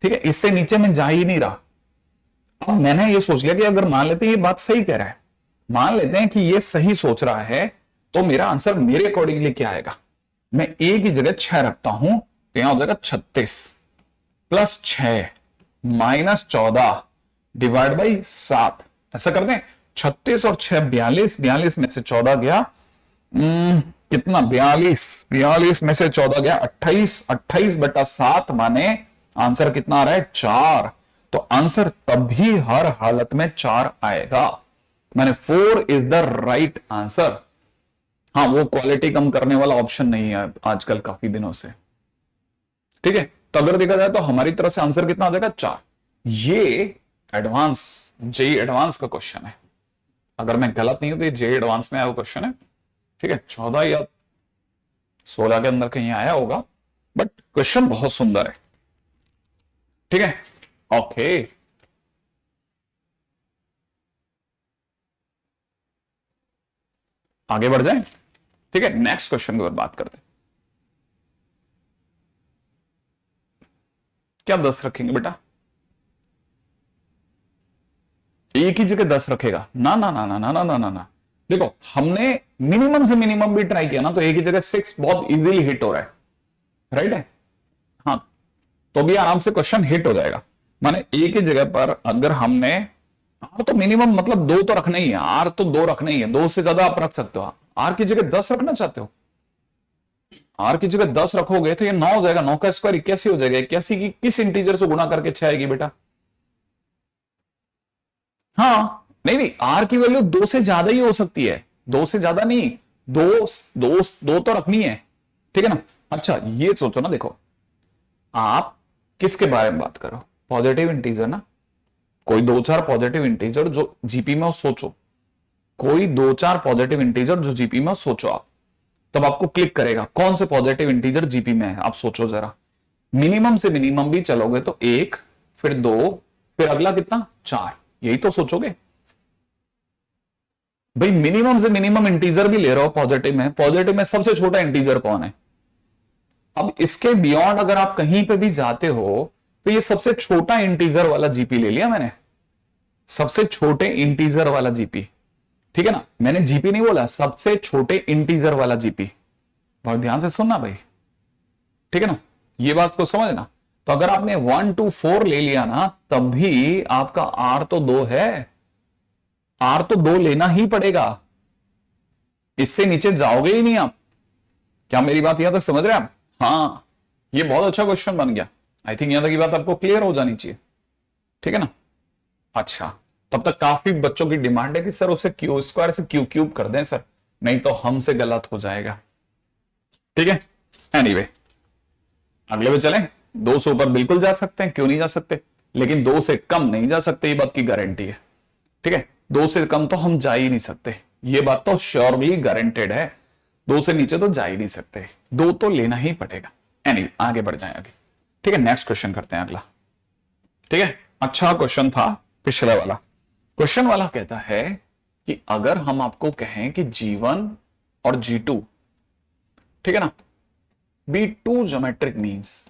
ठीक है, इससे नीचे में जा ही नहीं रहा। अब मैंने ये सोच लिया कि अगर मान लेते हैं ये बात सही कह रहा है, मान लेते हैं कि ये सही सोच रहा है, तो मेरा आंसर मेरे अकॉर्डिंगली क्या आएगा, मैं ए की जगह 6 रखता हूं तो यहां हो जाएगा 36 प्लस 6 माइनस 14 डिवाइड बाई 7। ऐसा कर दें, 36 और 6 42, 42 में से 14 गया, कितना, 42 में से 14 गया 28, 28 बटा 7 माने आंसर कितना आ रहा है, 4। तो आंसर तभी हर हालत में 4 आएगा, माने 4 इज द राइट आंसर। हाँ, वो क्वालिटी कम करने वाला ऑप्शन नहीं है आजकल काफी दिनों से, ठीक है। तो अगर देखा जाए तो हमारी तरफ से आंसर कितना आ जाएगा, 4। ये एडवांस जेई एडवांस का क्वेश्चन है, अगर मैं गलत नहीं हूं तो ये जेई एडवांस में आया हुआ क्वेश्चन है, ठीक है। 14 या 16 के अंदर कहीं आया होगा, बट क्वेश्चन बहुत सुंदर है, ठीक है। ओके, आगे बढ़ जाए, ठीक है। नेक्स्ट क्वेश्चन की ओर बात करते हैं। क्या 10 रखेंगे बेटा? एक ही जगह 10 रखेगा? ना ना ना ना ना ना ना ना ना। देखो हमने मिनिमम से मिनिमम भी ट्राई किया ना, तो एक ही जगह 6 बहुत इजीली हिट हो रहा है, राइट है? हाँ, तो भी आराम से क्वेश्चन हिट हो जाएगा। माने एक ही जगह पर अगर हमने आर तो मिनिमम मतलब 2 तो रखना ही है, आर तो 2 रखना ही है, 2 से ज्यादा आप रख सकते हो। आर की जगह 10 रखना चाहते हो? आर की जगह 10 रखोगे तो ये 9 हो जाएगा, 9 का स्क्वायर 81 हो जाएगा। 81 की किस इंटीजर से गुणा करके 6 आएगी बेटा? हाँ, नहीं नहीं, आर की वैल्यू 2 से ज्यादा ही हो सकती है, 2 से ज्यादा नहीं, दो दो दो तो रखनी है, ठीक है ना? अच्छा ये सोचो ना, देखो आप किसके बारे में बात करो? पॉजिटिव इंटीजर ना, कोई 2-4 पॉजिटिव इंटीजर जो जीपी में हो, सोचो कोई 2-4 पॉजिटिव इंटीजर जो जीपी में हो, सोचो आप, तब आपको क्लिक करेगा कौन से पॉजिटिव इंटीजर जीपी में है। आप सोचो जरा, मिनिमम से मिनिमम भी चलोगे तो 1, फिर 2, फिर अगला कितना 4, यही तो सोचोगे भाई। मिनिमम से मिनिमम इंटीजर भी ले रहे हो पॉजिटिव में, पॉजिटिव में सबसे छोटा इंटीजर कौन है? अब इसके बियॉन्ड अगर आप कहीं पे भी जाते हो तो ये सबसे छोटा इंटीजर वाला जीपी ले लिया मैंने, सबसे छोटे इंटीजर वाला जीपी, ठीक है ना? मैंने जीपी नहीं बोला, सबसे छोटे इंटीजर वाला जीपी। बहुत ध्यान से सुनना भाई, ठीक है ना? ये बात को समझना। तो अगर आपने 1 2 4 ले लिया ना, तब भी आपका आर तो 2 है, आर तो 2 लेना ही पड़ेगा, इससे नीचे जाओगे ही नहीं आप। क्या मेरी बात यहां तक समझ रहे हैं आप? हाँ, ये बहुत अच्छा क्वेश्चन बन गया। आई थिंक यहां तक की बात आपको क्लियर हो जानी चाहिए, ठीक है ना? अच्छा, तब तक काफी बच्चों की डिमांड है कि सर उसे क्यू स्क्वायर से क्यू क्यूब कर दें सर, नहीं तो हमसे गलत हो जाएगा, ठीक है? एनीवे, अगले पे चलें। 2 से ऊपर बिल्कुल जा सकते हैं, क्यों नहीं जा सकते, लेकिन 2 से कम नहीं जा सकते, ये बात की गारंटी है, ठीक है? 2 से कम तो हम जा ही नहीं सकते, ये बात तो श्योरली गारंटेड है। 2 से नीचे तो जा ही नहीं सकते, 2 तो लेना ही पड़ेगा। एनीवे, आगे बढ़ जाए आगे, ठीक है? नेक्स्ट क्वेश्चन करते हैं अगला, ठीक है? अच्छा क्वेश्चन था पिछले वाला। क्वेश्चन वाला कहता है कि अगर हम आपको कहें कि G1 और G2, ठीक है ना, बी 2 ज्योमेट्रिक मीन्स,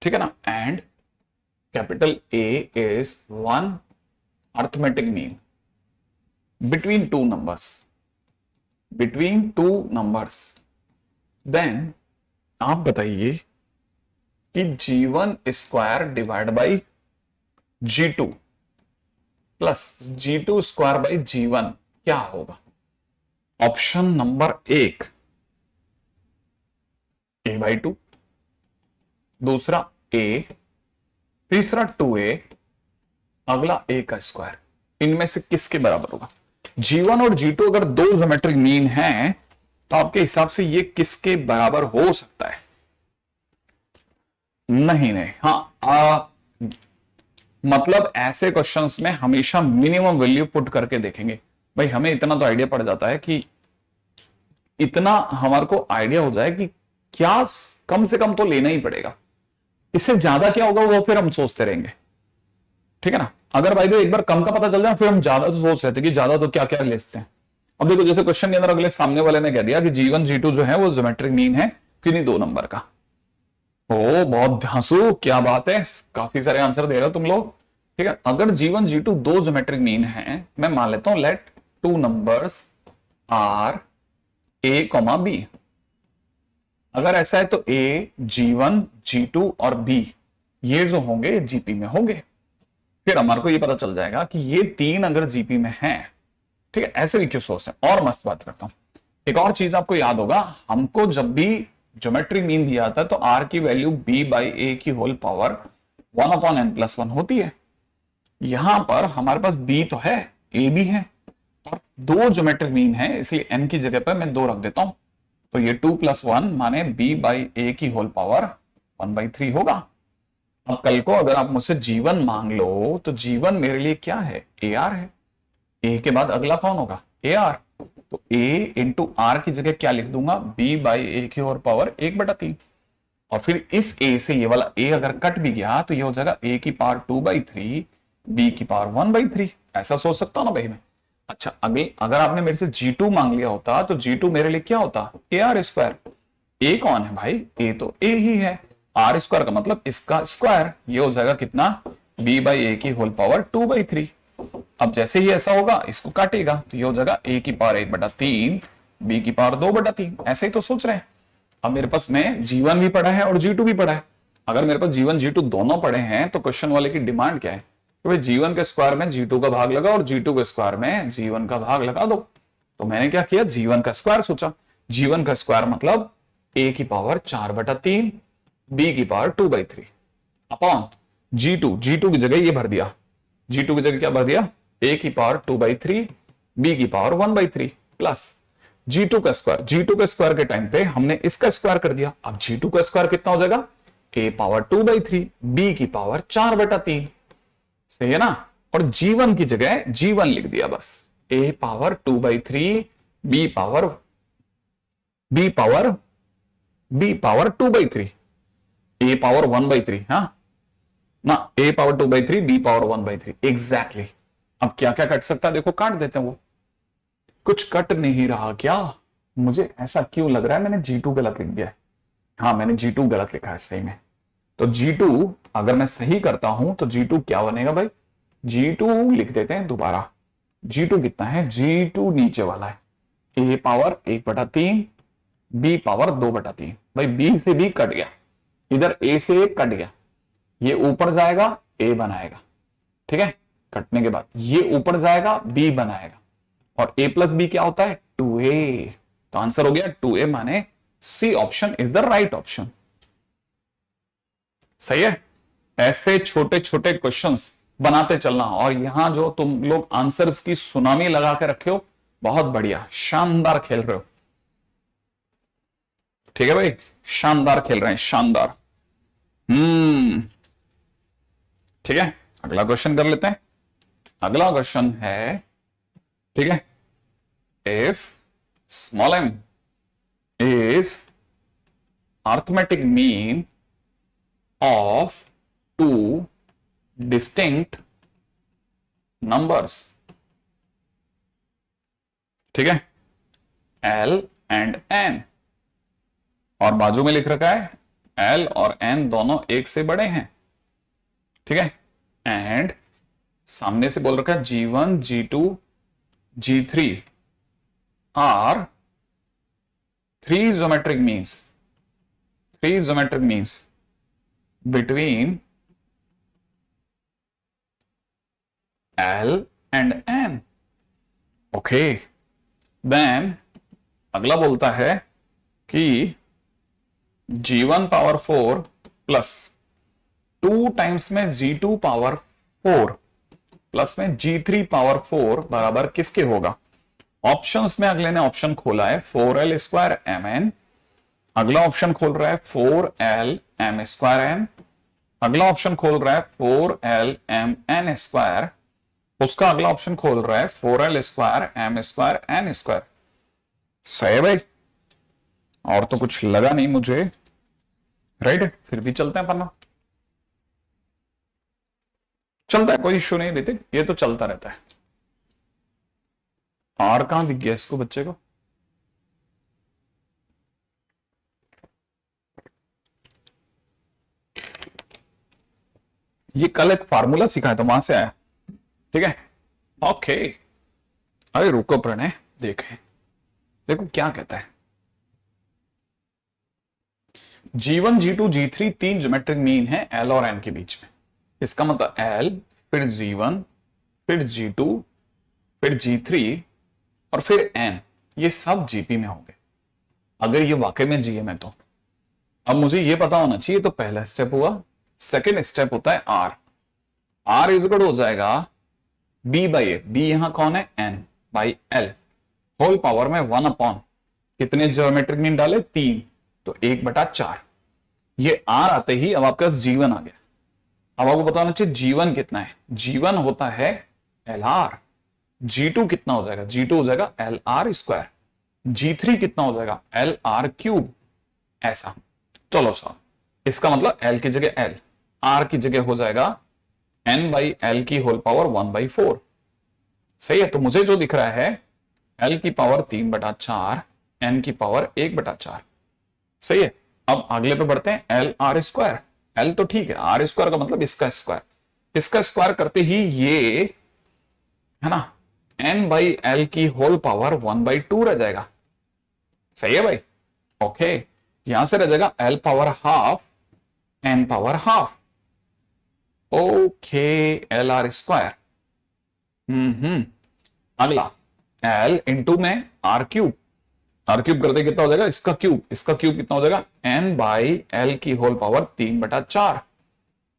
ठीक है ना, and capital A is 1 arithmetic mean between two numbers, then आप बताइए कि G1 square divide by G2 plus G2 square by G1 क्या होगा? ऑप्शन नंबर 1 A/2, दूसरा A, तीसरा 2A, अगला A का स्क्वायर। इनमें से किसके बराबर होगा? G1 और G2 अगर 2 ज्योमेट्रिक मीन हैं तो आपके हिसाब से ये किसके बराबर हो सकता है? नहीं नहीं, हाँ, मतलब ऐसे क्वेश्चंस में हमेशा मिनिमम वैल्यू पुट करके देखेंगे भाई। हमें इतना तो आइडिया पड़ जाता है कि इतना हमारे को आइडिया हो जाए कि क्या कम से कम तो लेना ही पड़ेगा, इससे ज्यादा क्या होगा वो फिर हम सोचते रहेंगे, ठीक है ना? अगर भाई एक बार कम का पता चल जाए फिर हम ज्यादा तो सोच रहे थे कि ज्यादा तो क्या क्या लेते हैं। अब देखो जैसे क्वेश्चन के अंदर अगले सामने वाले ने कह दिया कि G1 G2 जो है वो ज्योमेट्रिक मीन है किन्हीं 2 नंबर का। ओ बहुत धांसू, क्या बात है, काफी सारे आंसर दे रहे हो तुम लोग, ठीक है? अगर G1 G2 2 ज्योमेट्रिक मीन है, मैं मान लेता हूं let 2 numbers are A, B। अगर ऐसा है तो A, G1 G2 और B ये जो होंगे जीपी में होंगे। फिर हमारे को ये पता चल जाएगा कि ये 3 अगर जीपी में हैं, ठीक है? ऐसे भी क्यों सोचते हैं। और मस्त बात करता हूं, एक और चीज आपको याद होगा, हमको जब भी ज्योमेट्रिक मीन दिया जाता है तो आर की वैल्यू B/A की होल पावर 1/n+1 होती है। यहां पर हमारे पास B तो है, A भी है, और 2 ज्योमेट्रिक मीन है, इसलिए n की जगह पर मैं 2 रख देता हूं। तो ये 2 + 1 माने B/A की होल पावर 1/3 होगा। अब कल को अगर आप मुझसे G1 मांग लो तो G1 मेरे लिए क्या है? AR है। A के बाद अगला कौन होगा? AR। तो A × R की जगह क्या लिख दूंगा? B/A की होल पावर 1/3। और फिर इस A से ये वाला A अगर कट भी गया तो ये हो जाएगा A की पावर 2/3, B की पावर 1/3। ऐसा सोच सकता हूं ना भाई मैं। अच्छा, अगर आपने मेरे से G2 मांग लिया होता तो G2 मेरे लिए क्या होता? AR²। A कौन है भाई? A तो A ही है। आर स्क्वायर का मतलब इसका स्क्वायर, ये हो जाएगा कितना, बी बाई ए की होल पावर 2/3। अब जैसे ही ऐसा होगा इसको काटेगा तो ये हो जाएगा ए की पावर 1/3 बी की पावर 2/3। ऐसे ही तो सोच रहे हैं। अब मेरे पास में जीवन भी पड़ा है और जी टू भी पड़ा है। अगर मेरे पास जीवन जी टू दोनों पड़े हैं तो क्वेश्चन वाले की डिमांड क्या है कि भाई जीवन के स्क्वायर में जी टू का भाग लगा और जी टू के स्क्वायर में जीवन का भाग लगा दो। तो मैंने क्या किया, जीवन का स्क्वायर सोचा। जीवन का स्क्वायर मतलब ए की पावर 4/3 बी की पावर 2/3 अपॉन जी टू की जगह ये भर दिया, जी टू की जगह क्या भर दिया, ए की पावर 2/3 बी की पावर 1/3 प्लस जी टू का स्क्वायर। जी टू के स्क्वायर के टाइम पे हमने इसका स्क्वायर कर दिया। अब जी टू का स्क्वायर कितना हो जाएगा, ए पावर 2/3 बी की पावर 4/3, सही है ना। और जीवन की जगह जीवन लिख दिया बस, ए पावर 2/3 बी पावर 2/3 ए पावर 1/3, हाँ ना, ए पावर 2/3 बी पावर 1/3 एग्जैक्टली। अब क्या क्या कट सकता है देखो, काट देते हैं। वो कुछ कट नहीं रहा क्या, मुझे ऐसा क्यों लग रहा है मैंने G2 गलत लिख दिया है। हाँ मैंने G2 गलत लिखा है सही में। तो G2 अगर मैं सही करता हूं तो G2 क्या बनेगा भाई, G2 लिख देते हैं दोबारा। G2 कितना है, G2 नीचे वाला है ए पावर 1/3 बी पावर 2/3। भाई बी से बी कट गया, इधर ए से ए कट गया, ये ऊपर जाएगा ए बनाएगा, ठीक है। कटने के बाद ये ऊपर जाएगा बी बनाएगा, और a प्लस बी क्या होता है 2a। तो आंसर हो गया 2a, माने C option is the right option. सही है। ऐसे छोटे छोटे क्वेश्चंस बनाते चलना, और यहां जो तुम लोग आंसर्स की सुनामी लगा के रखे हो, बहुत बढ़िया, शानदार खेल रहे हो। ठीक है भाई, शानदार खेल रहे हैं, शानदार। ठीक है, अगला क्वेश्चन कर लेते हैं। अगला क्वेश्चन है, ठीक है, if small m is arithmetic mean of two distinct numbers, ठीक है, L and N, और बाजू में लिख रखा है L और N दोनों एक से बड़े हैं, ठीक है, एंड सामने से बोल रखा है G1 G2 G3 are three geometric means between L and N. Okay, then अगला बोलता है कि G1 पावर 4 प्लस 2 टाइम्स में G2 पावर 4 प्लस में G3 पावर 4 बराबर किसके होगा। ऑप्शंस में अगले ने ऑप्शन खोला है 4L स्क्वायर mn, अगला ऑप्शन खोल रहा है 4L m स्क्वायर n, अगला ऑप्शन खोल रहा है 4L m n स्क्वायर, उसका अगला ऑप्शन खोल रहा है 4L square m square n square. सही है भाई, और तो कुछ लगा नहीं मुझे, राइट। फिर भी चलते हैं पन्ना, चलता है, कोई इश्यू नहीं देते, ये तो चलता रहता है। आर कहां दिख गया इसको बच्चे को, ये कल एक फार्मूला सिखाया था वहां से आया, ठीक है। ओके, अरे रुको प्रणय, देखें देखो क्या कहता है। G1 G2 G3 तीन ज्योमेट्रिक मीन है L और N के बीच में। इसका मतलब L, फिर G1, फिर G2, फिर G3 और फिर N, ये सब GP में होंगे। अगर ये वाकई में GM है तो अब मुझे ये पता होना चाहिए। तो पहला स्टेप हुआ, सेकेंड स्टेप होता है R। R इज इक्वल हो जाएगा B बाई ए, B यहां कौन है N by L whole power में 1 अपॉन कितने ज्योमेट्रिक मीन डाले 3, तो 1/4। ये R आते ही अब आपके पास G1 आ गया। अब आपको पता होना चाहिए G1 कितना है, G1 होता है LR। G2 कितना हो जाएगा, G2 हो जाएगा LR स्क्वायर, G3 कितना हो जाएगा LR क्यूब। ऐसा चलो साहब, इसका मतलब L की जगह L, R की जगह हो जाएगा N बाई L की होल पावर 1/4। सही है। तो मुझे जो दिख रहा है L की पावर 3/4, N की पावर 1/4। सही है। अब अगले पे बढ़ते हैं, एल आर स्क्वायर। एल तो ठीक है, आर स्क्वायर का मतलब इसका स्क्वायर, इसका स्क्वायर करते ही ये है ना एन बाई एल की होल पावर 1/2 रह जाएगा। सही है भाई? ओके, यहां से रह जाएगा L power half an power half. Okay, L R square. अगला एल इंटू में आर क्यूब, आर क्यूब करते कितना हो जाएगा, इसका क्यूब, इसका क्यूब कितना हो जाएगा, एन बाई एल की होल पावर 3/4।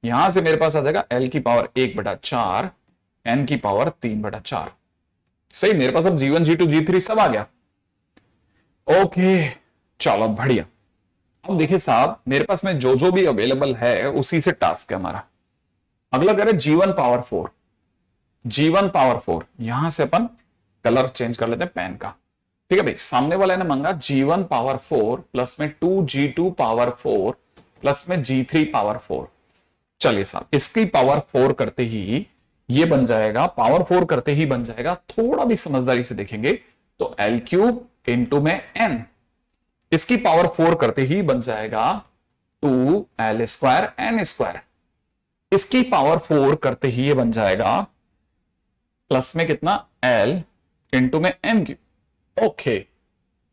यहां से मेरे पास आ जाएगा एल की पावर 1/4 एन की पावर 3/4। सही, मेरे पास अब G1 G2 G3 सब आ गया। ओके चलो बढ़िया। अब देखिए साहब, मेरे पास में जो जो भी अवेलेबल है उसी से टास्क है हमारा। अगला करें G1 पावर 4, G1 पावर 4। यहां से अपन कलर चेंज कर लेते हैं पेन का। ठीक है भाई, सामने वाले ने मांगा G1 पावर 4 प्लस में 2G2 पावर 4 प्लस में G3 पावर 4। चलिए साहब, इसकी पावर 4 करते ही ये बन जाएगा, पावर 4 करते ही बन जाएगा, थोड़ा भी समझदारी से देखेंगे तो एल क्यूब इंटू में एन। इसकी पावर 4 करते ही बन जाएगा 2L स्क्वायर एन स्क्वायर। इसकी पावर 4 करते ही ये बन जाएगा प्लस में कितना, L इंटू में एन क्यूब। ओके,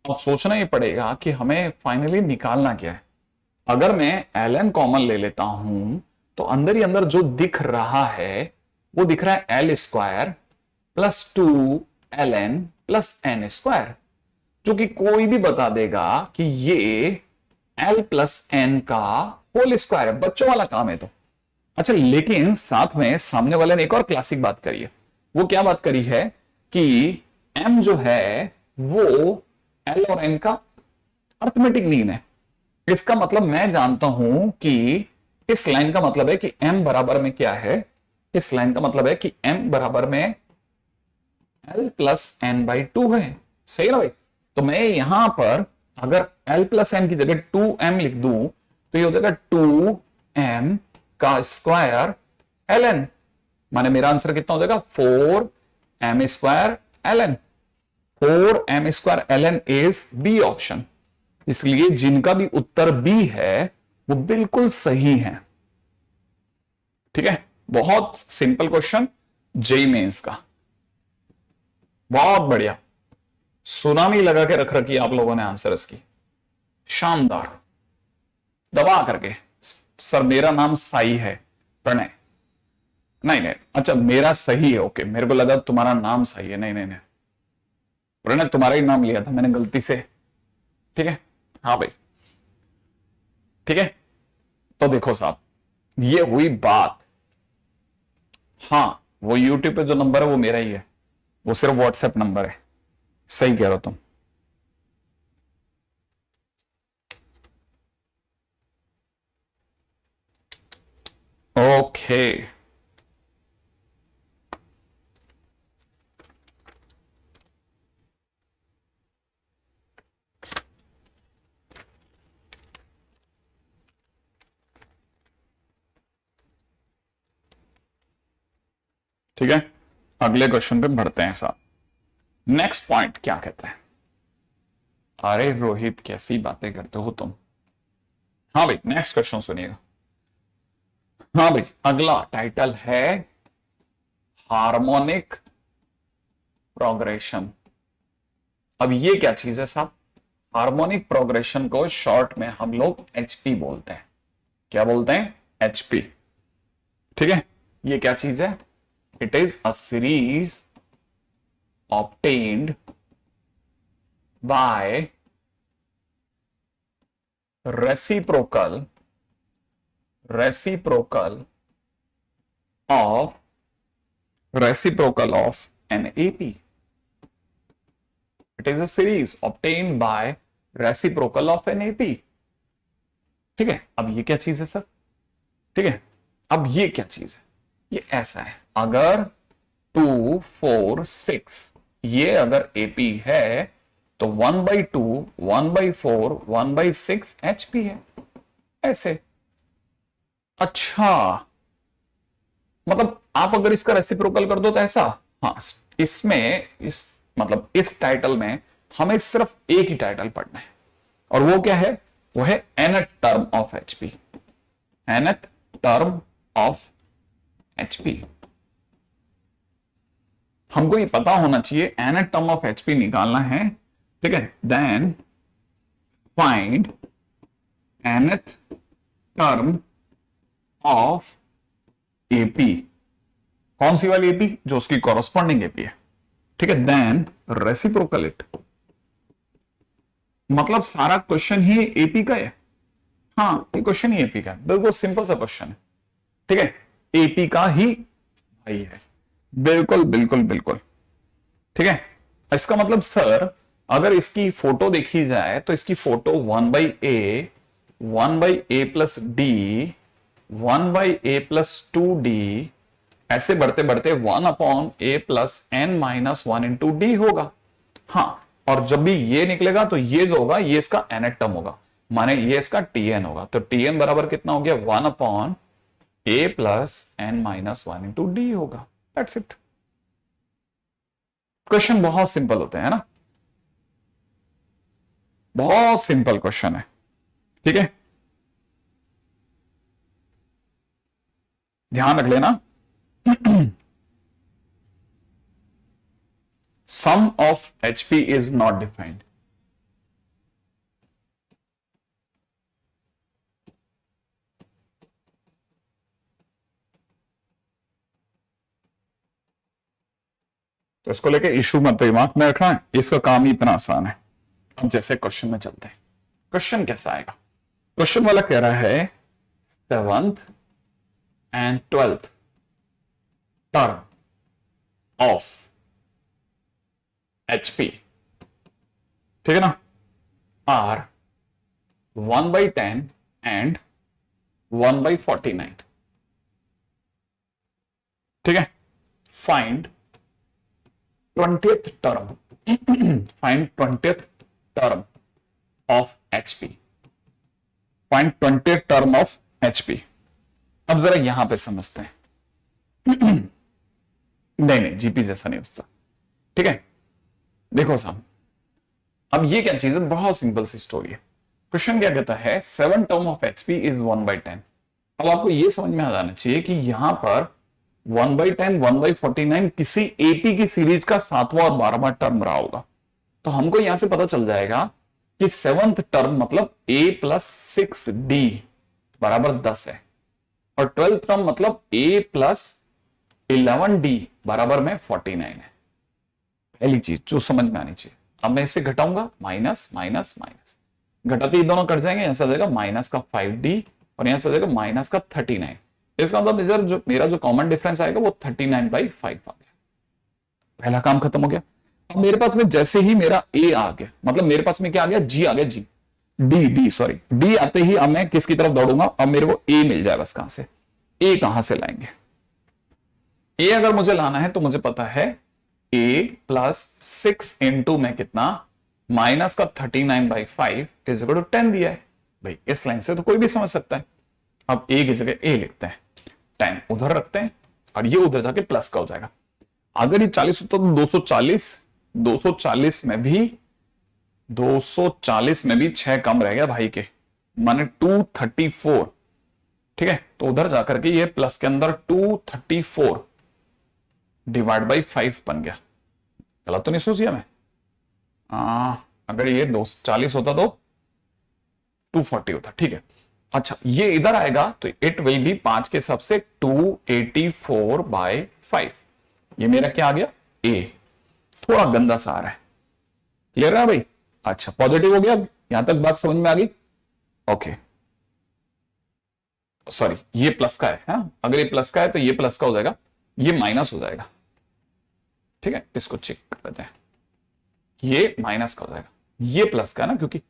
अब सोचना ही पड़ेगा कि हमें फाइनली निकालना क्या है। अगर मैं ln कॉमन ले लेता हूं तो अंदर ही अंदर जो दिख रहा है वो दिख रहा है L square plus 2ln plus N square, जो कि कोई भी बता देगा कि ये एल प्लस एन का होल स्क्वायर है। बच्चों वाला काम है तो अच्छा, लेकिन साथ में सामने वाले ने एक और क्लासिक बात करी है। वो क्या बात करी है कि m जो है वो l और n का अर्थमेटिक मीन है। इसका मतलब मैं जानता हूं कि इस लाइन का मतलब है कि m बराबर में क्या है, इस लाइन का मतलब है कि m बराबर में l प्लस n/2 है। सही ना भाई? तो मैं यहां पर अगर l प्लस n की जगह 2m लिख दूं तो ये हो जाएगा 2m का स्क्वायर ln, माने मेरा आंसर कितना हो जाएगा 4m square ln। 4m square ln is B option, इसलिए जिनका भी उत्तर बी है वो बिल्कुल सही है। ठीक है, बहुत सिंपल क्वेश्चन जेईई मेंस का, बहुत बढ़िया। सुनामी लगा के रख रखी आप लोगों ने आंसर्स की, शानदार, दबा करके। सर मेरा नाम साई है, प्रणय। नहीं नहीं, अच्छा मेरा सही है, ओके, मेरे को लगा तुम्हारा नाम सही है। नहीं नहीं नहीं प्रणय, तुम्हारा ही नाम लिया था मैंने गलती से। ठीक है, हाँ भाई, ठीक है। तो देखो साहब, ये हुई बात। हाँ, वो यूट्यूब पे जो नंबर है वो मेरा ही है, वो सिर्फ व्हाट्सएप नंबर है। सही कह रहे हो तुम। ओके, ठीक है, अगले क्वेश्चन पे बढ़ते हैं साहब। नेक्स्ट पॉइंट क्या कहता है? अरे रोहित, कैसी बातें करते हो तुम। हाँ भाई, नेक्स्ट क्वेश्चन सुनिएगा। हाँ भाई, अगला टाइटल है हार्मोनिक प्रोग्रेशन। अब ये क्या चीज है साहब? हार्मोनिक प्रोग्रेशन को शॉर्ट में हम लोग एचपी बोलते हैं। क्या बोलते हैं? एचपी। ठीक है, ये क्या चीज है? It is a series obtained by reciprocal of an AP. It is a series obtained by reciprocal of an AP. ठीक है, अब ये क्या चीज है सर? ठीक है, अब ये क्या चीज है? ये ऐसा है, अगर 2, 4, 6 ये अगर एपी है तो 1/2, 1/4, 1/6 एचपी है, ऐसे। अच्छा, मतलब आप अगर इसका रेसिप्रोकल कर दो तो ऐसा। हाँ, इसमें इस टाइटल में हमें सिर्फ एक ही टाइटल पढ़ना है, और वो क्या है? वो है nth term of HP, nth term of HP. हमको ये पता होना चाहिए nth टर्म ऑफ एचपी निकालना है, ठीक है। Then find nth term of AP, कौन सी वाली एपी, जो उसकी कॉरस्पॉन्डिंग एपी है, ठीक है। देन रेसिप्रोकल इट, मतलब सारा क्वेश्चन ही एपी का है। हाँ, ये क्वेश्चन ही एपी का है, बिल्कुल सिंपल सा क्वेश्चन है, ठीक है। एपी का ही भाई है, बिल्कुल बिल्कुल बिल्कुल, ठीक है। इसका मतलब सर अगर इसकी फोटो देखी जाए तो इसकी photo 1/a plus D 1/a plus 2d ऐसे बढ़ते बढ़ते 1/a plus n minus 1 into D होगा। हाँ, और जब भी ये निकलेगा तो ये जो होगा ये इसका nth टर्म होगा, माने ये इसका tn होगा। तो tn बराबर कितना हो गया, 1/a plus n minus 1 into D होगा। That's it. क्वेश्चन बहुत सिंपल होते हैं ना, बहुत सिंपल क्वेश्चन है, ठीक है। ध्यान रख लेना, sum of HP is not defined. तो इसको लेके इशू मत दिमाग में रखना है, इसका काम ही इतना आसान है। अब जैसे क्वेश्चन में चलते हैं, क्वेश्चन कैसा आएगा। क्वेश्चन वाला कह रहा है 7th and 12th term of HP, ठीक है ना, are 1/10 and 1/49, ठीक है। Find 20th term find 20th term of HP, find 20th term of HP। अब जरा यहां पे समझते हैं। नहीं जीपी जैसा नहीं बचता, ठीक है। देखो साहब, अब ये क्या चीज है, बहुत सिंपल सी स्टोरी है। क्वेश्चन क्या कहता है, 7 टर्म ऑफ एचपी इज 1/10। अब आपको ये समझ में आ जाना चाहिए कि यहां पर 1/10 1/49 किसी एपी की सीरीज का 7वां और 12वां टर्म रहा होगा। तो हमको यहां से पता चल जाएगा कि 7th टर्म मतलब a प्लस 6d बराबर 10 है, और 12th टर्म मतलब a प्लस 11d बराबर में 49 है। पहली चीज जो समझ में आनी चाहिए। अब मैं इससे घटाऊंगा, माइनस माइनस माइनस, घटाते ही दोनों कट जाएंगे। यहां से आ जाएगा माइनस का 5d और यहां से आ जाएगा माइनस का 39। इसका मतलब इधर जो मेरा जो कॉमन डिफरेंस आएगा वो 39/5 आ गया। पहला काम खत्म हो गया। अब मेरे पास में जैसे ही मेरा a आ गया, मतलब मेरे पास में क्या आ गया, g आ गया, g d सॉरी d आते ही अब मैं किसकी तरफ दौड़ूंगा, अब मेरे को a मिल जाए। बस कहां से a कहां से लाएंगे, a अगर मुझे लाना है तो मुझे पता है a प्लस 6 इंटू में कितना, माइनस का 39/5 इज इक्वल टू 10 दिया है। भाई इस लाइन से तो कोई भी समझ सकता है। अब a की जगह a लिखते हैं, 10 उधर रखते हैं और ये उधर जाके प्लस का हो जाएगा। अगर ये 40 होता तो 240 में भी 6 कम रह गया भाई के, माने 234, ठीक है। तो उधर जाकर के ये प्लस के अंदर 234 डिवाइड बाई 5 बन गया। गलत तो नहीं सोचिए मैं, अगर ये 240 होता तो 240 होता, ठीक है। अच्छा ये इधर आएगा तो इट विल बी 5 के हिसाब से 284/5। ये मेरा क्या आ गया, a। थोड़ा गंदा सा आ रहा है, क्लियर है भाई। अच्छा पॉजिटिव हो गया, यहां तक बात समझ में आ गई। ओके सॉरी ये प्लस का है, हाँ? अगर ये प्लस का है तो ये प्लस का हो जाएगा, ये माइनस हो जाएगा, ठीक है। इसको चेक कर लेते हैं, ये माइनस का हो जाएगा, ये प्लस का है ना, क्योंकि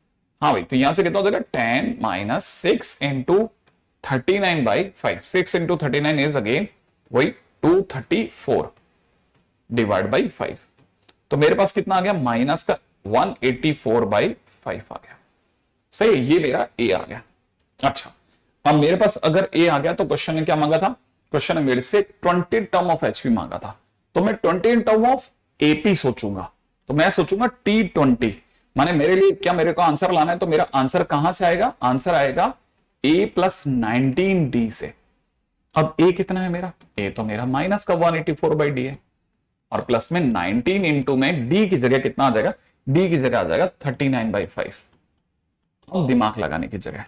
हाँ भाई। तो यहां से कितना हो जाएगा, 10 minus 6 into 39/5। 6 into 39 is again वही 234 डिवाइड बाई 5। तो मेरे पास कितना आ गया, माइनस का 184/5 आ गया। सही है, ये मेरा a आ गया। अच्छा अब मेरे पास अगर a आ गया तो क्वेश्चन ने क्या मांगा था, क्वेश्चन ने मेरे से 20 टर्म ऑफ एचपी मांगा था। तो मैं 20 टर्म ऑफ एपी सोचूंगा, तो मैं सोचूंगा T20, माने मेरे लिए क्या, मेरे को आंसर लाना है तो मेरा आंसर कहां से आएगा, आंसर आएगा a प्लस 19d से। अब a कितना है मेरा, a तो मेरा माइनस का 184/d है, और प्लस में 19 इंटू में d की जगह कितना आ जाएगा, d की जगह आ जाएगा 39/5। अब दिमाग लगाने की जगह,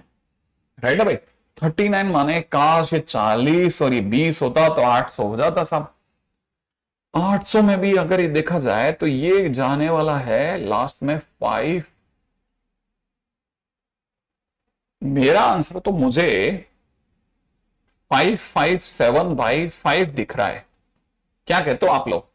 राइट है भाई। 39 माने काश ये 40 और ये 20 होता तो 800 हो जाता साहब। 800 में भी अगर ये देखा जाए तो ये जाने वाला है लास्ट में 5। मेरा आंसर तो मुझे 557/5 दिख रहा है। क्या कहते हो आप लोग?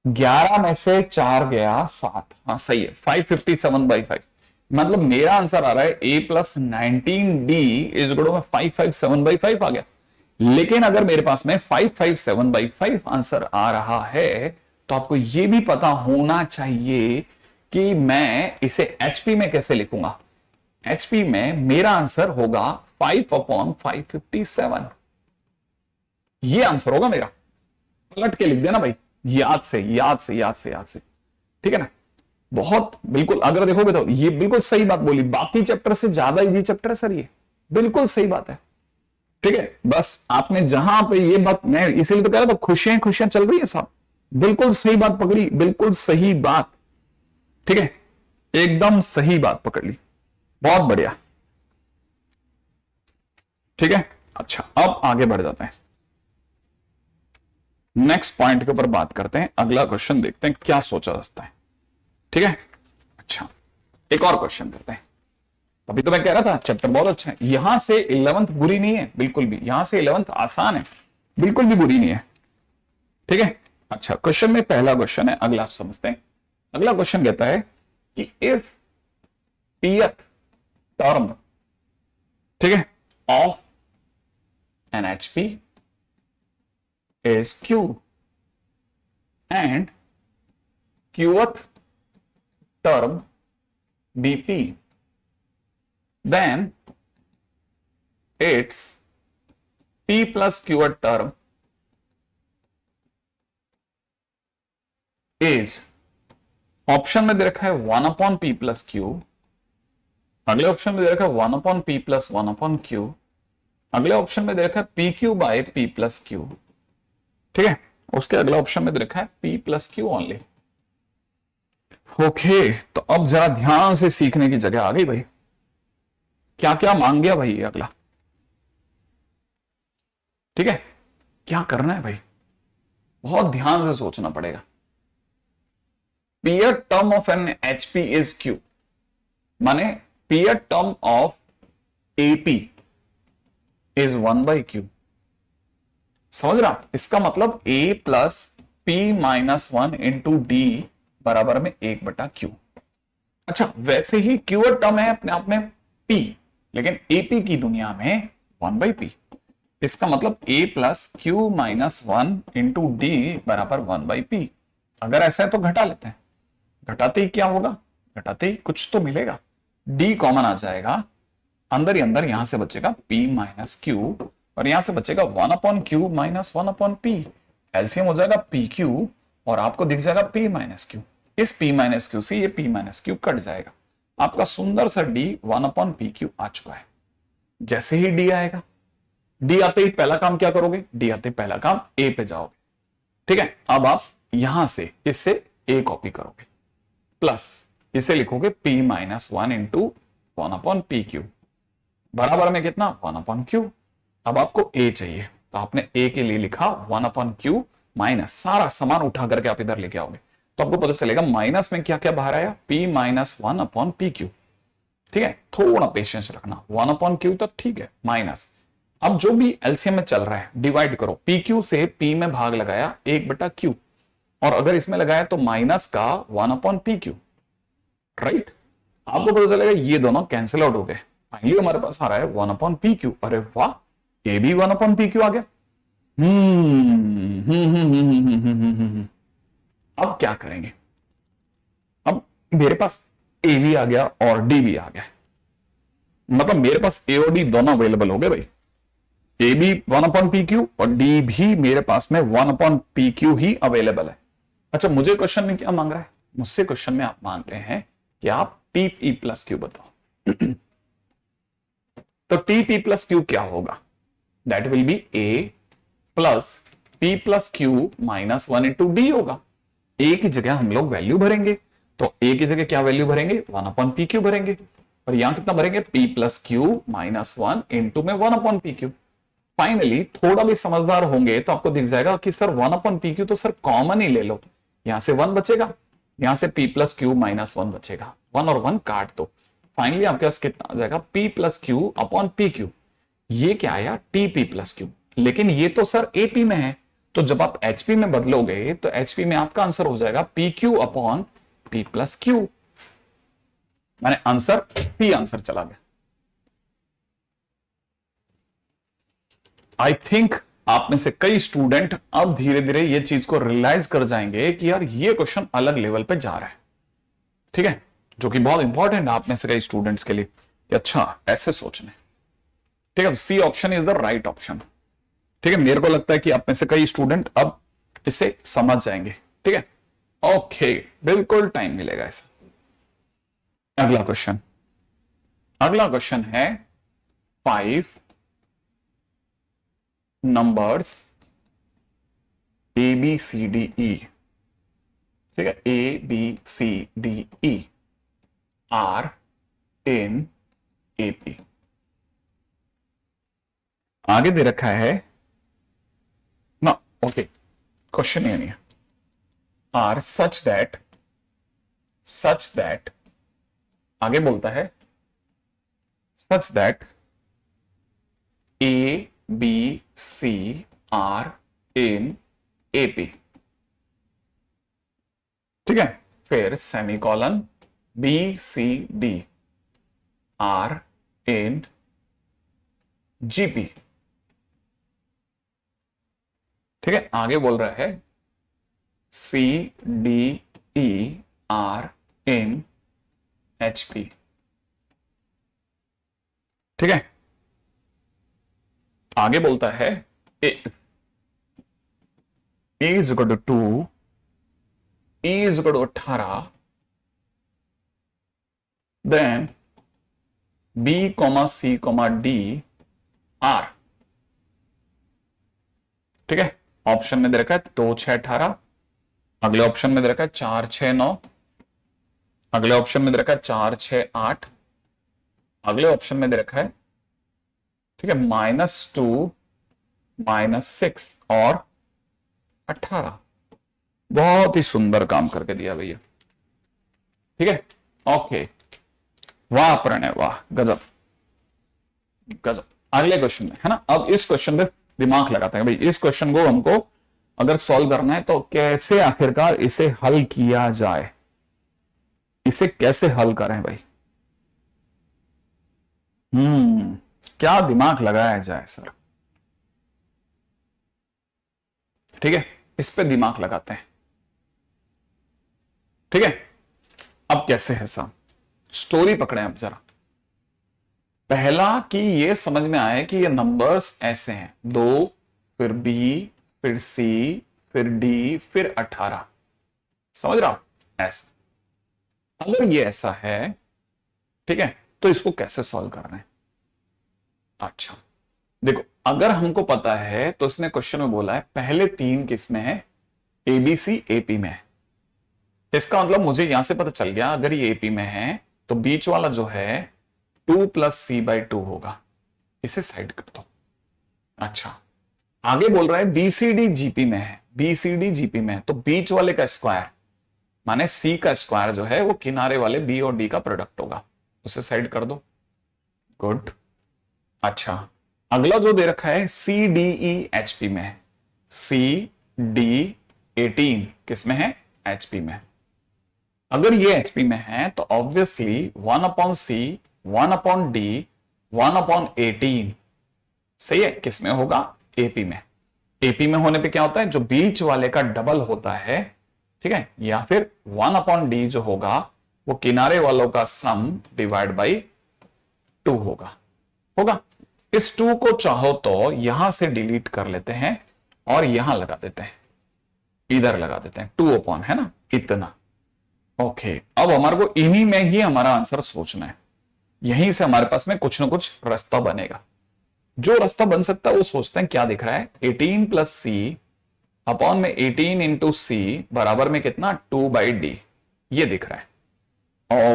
11 में से 4 गया 7, हाँ सही है, 557/5। मतलब मेरा आंसर आ रहा है a plus 19d is equal to 557/5 आ गया। लेकिन अगर मेरे पास में 557/5 आंसर आ रहा है तो आपको यह भी पता होना चाहिए कि मैं इसे HP में कैसे लिखूंगा। HP में मेरा आंसर होगा 5/557। ये आंसर होगा मेरा। पलट के लिख देना भाई, याद से याद से याद से याद से, ठीक है ना। बहुत बिल्कुल अगर देखोगे तो ये बिल्कुल सही बात बोली, बाकी चैप्टर से ज्यादा इजी चैप्टर है सर ये, बिल्कुल सही बात है, ठीक है। बस आपने जहां पे ये बात, मैं इसीलिए तो कह रहा था खुशियां खुशियां चल रही है साहब, बिल्कुल सही बात पकड़ी, बिल्कुल सही बात, ठीक है, एकदम सही बात पकड़ ली, बहुत बढ़िया, ठीक है। अच्छा अब आगे बढ़ जाते हैं, नेक्स्ट पॉइंट के ऊपर बात करते हैं, अगला क्वेश्चन देखते हैं क्या सोचा जाता है, ठीक है। अच्छा एक और क्वेश्चन करते हैं। अभी तो मैं कह रहा था चैप्टर बहुत अच्छा है, यहां से 11th बुरी नहीं है बिल्कुल भी, यहां से 11th आसान है, बिल्कुल भी बुरी नहीं है, ठीक है। अच्छा क्वेश्चन में पहला क्वेश्चन है, अगला समझते हैं। अगला क्वेश्चन कहता है कि इफ pth टर्म, ठीक है, of n HP is Q and Qth term BP, then its P plus Qth term is, option में दे रखा है 1/p plus Q, अगले ऑप्शन में दे रखा है 1/p plus 1/Q, अगले ऑप्शन में दे रखा है PQ by P plus Q, ठीक है। उसके अगला ऑप्शन में दे रखा है P plus Q only. Okay तो अब जरा ध्यान से सीखने की जगह आ गई भाई, क्या क्या मांग गया भाई ये अगला, ठीक है। क्या करना है भाई, बहुत ध्यान से सोचना पड़ेगा। Pth term of n HP is Q, माने pth term of AP is 1/Q, समझ रहा, इसका मतलब A plus P minus 1 into D बराबर में 1/Q। अच्छा वैसे ही Q टर्म है अपने आप में P, लेकिन AP की दुनिया में 1/P, इसका मतलब A plus Q minus 1 into D बराबर 1/P। अगर ऐसा है तो घटा लेते हैं, घटाते ही क्या होगा, घटाते ही कुछ तो मिलेगा, D कॉमन आ जाएगा, अंदर ही अंदर यहां से बचेगा P माइनस Q और यहां से बचेगा 1/Q माइनस 1/P, एलसीएम हो जाएगा PQ और आपको दिख जाएगा P माइनस Q। इस P माइनस Q से ये P माइनस Q कट जाएगा, आपका सुंदर सा D 1/PQ आ चुका है। जैसे ही D आएगा, D आते ही पहला काम क्या करोगे, D आते ही पहला काम A पे जाओगे, ठीक है। अब आप यहां से इससे A कॉपी करोगे, प्लस इसे लिखोगे P माइनस 1 इंटू 1/PQ बराबर में कितना 1/Q। अब आपको A चाहिए तो आपने A के लिए लिखा 1/Q माइनस, सारा सामान उठा करके आप इधर लेके आओगे तो आपको पता चलेगा माइनस में क्या क्या बाहर आया, P माइनस 1/PQ, ठीक है। थोड़ा पेशेंस रखना, 1/Q तक ठीक है, माइनस। अब जो भी एलसीएम में चल रहा है डिवाइड करो, PQ से P में भाग लगाया 1/Q और अगर इसमें लगाया तो माइनस का 1/PQ, राइट। आपको पता चलेगा ये दोनों कैंसिल आउट हो गए, फाइनली हमारे पास आ रहा है 1/PQ। अरे वाह, ये भी 1/PQ आ गया। अब क्या करेंगे, अब मेरे पास A भी आ गया और D भी आ गया, मतलब मेरे पास A और D दोनों अवेलेबल हो गए भाई, A भी 1/PQ और D भी मेरे पास में 1/PQ ही अवेलेबल है। अच्छा मुझे क्वेश्चन में क्या मांग रहा है, मुझसे क्वेश्चन में आप मांग रहे हैं कि आप टी पी प्लस क्यू बताओ। तो टी पी प्लस क्यू क्या होगा? That will be A plus P plus Q minus 1 into D होगा। ए की जगह हम लोग वैल्यू भरेंगे, तो ए की जगह क्या वैल्यू भरेंगे? 1 अपॉन पी क्यू भरेंगे, और यहां कितना भरेंगे? P plus Q minus 1 into में 1 अपॉन पी क्यू। फाइनली थोड़ा भी समझदार होंगे तो आपको दिख जाएगा कि सर 1 अपॉन पी क्यू तो सर कॉमन ही ले लो, यहां से 1 बचेगा, यहां से पी प्लस क्यू माइनस 1 बचेगा, 1 और 1 काट दो। फाइनली आपके पास कितना आ जाएगा? P plus Q upon P Q. ये क्या आया? T P plus Q. लेकिन ये तो सर एपी में है, तो जब आप एचपी में बदलोगे तो एचपी में आपका आंसर हो जाएगा P Q upon P plus Q, माने आंसर पी आंसर चला गया। आई थिंक आप में से कई स्टूडेंट अब धीरे धीरे ये चीज को रियलाइज कर जाएंगे कि यार ये क्वेश्चन अलग लेवल पे जा रहा है, ठीक है, जो कि बहुत इंपॉर्टेंट है आप में से कई स्टूडेंट्स के लिए कि अच्छा ऐसे सोचने। ठीक है, C option is the right option. ठीक है, मेरे को लगता है कि आप में से कई स्टूडेंट अब इसे समझ जाएंगे। ठीक है, ओके, बिल्कुल टाइम मिलेगा इसे। अगला क्वेश्चन है 5 numbers A B C D E. ठीक है, A B C D E are in AP. आगे दे रखा है ना, ओके, क्वेश्चन ये नहीं है। आर सच दैट आगे बोलता है such that A B C are in AP. ठीक है, फिर semicolon B C D are in GP. ठीक है, आगे बोल रहा है C D E are in HP. ठीक है, आगे बोलता है A is equal to 2, E is equal to 18, then B, C, D R। ठीक है, ऑप्शन में दे रखा है 2, 6, 18, अगले ऑप्शन में दे रखा है 4, 6, 9, अगले ऑप्शन में दे रखा है 4, 6, 8, अगले ऑप्शन में दे रखा है, ठीक है, -2, -6 और 18। बहुत ही सुंदर काम करके दिया भैया। ठीक है, ओके, वाह प्रणय, वाह, गजब गजब। अगले क्वेश्चन में है ना, अब इस क्वेश्चन पे दिमाग लगाते हैं भाई। इस क्वेश्चन को हमको अगर सॉल्व करना है तो कैसे आखिरकार इसे हल किया जाए, इसे कैसे हल करें भाई। क्या दिमाग लगाया जाए सर। ठीक है, इस पे दिमाग लगाते हैं। ठीक है, अब कैसे है साहब, स्टोरी पकड़े अब जरा। पहला कि ये समझ में आए कि ये नंबर्स ऐसे हैं, 2 फिर बी फिर सी फिर डी फिर 18। समझ रहा हो, ऐसा। अगर ये ऐसा है, ठीक है, तो इसको कैसे सॉल्व करना है। अच्छा देखो, अगर हमको पता है तो इसने क्वेश्चन में बोला है पहले 3 किस में है, एबीसी एपी में है। इसका मतलब मुझे यहां से पता चल गया अगर ये एपी में है तो बीच वाला जो है 2 + c/2 होगा। इसे साइड कर दो। अच्छा, आगे बोल रहा है बीसीडी जीपी में है, बीसीडी जीपी में है तो बीच वाले का स्क्वायर माने सी का स्क्वायर जो है वो किनारे वाले बी और डी का प्रोडक्ट होगा, उसे साइड कर दो। गुड। अच्छा, अगला जो दे रखा है सी डी ई एचपी में है, सी डी 18 किस में है, एचपी में। अगर ये एचपी में है तो ऑब्वियसली 1/c 1/d 1/18 सही है, किस में होगा, एपी में। एपी में होने पे क्या होता है, जो बीच वाले का डबल होता है, ठीक है, या फिर 1/d जो होगा वो किनारे वालों का सम डिवाइड बाई 2 होगा। इस 2 को चाहो तो यहां से डिलीट कर लेते हैं और यहां लगा देते हैं, इधर लगा देते हैं 2 अपॉन, है ना, इतना। ओके, अब हमारे को इन्हीं में ही हमारा आंसर सोचना है, यहीं से हमारे पास में कुछ ना कुछ रास्ता बनेगा। जो रास्ता बन सकता है वो सोचते हैं, क्या दिख रहा है, 18 प्लस सी अपॉन में 18 इंटू सी बराबर में कितना 2/d, ये दिख रहा है।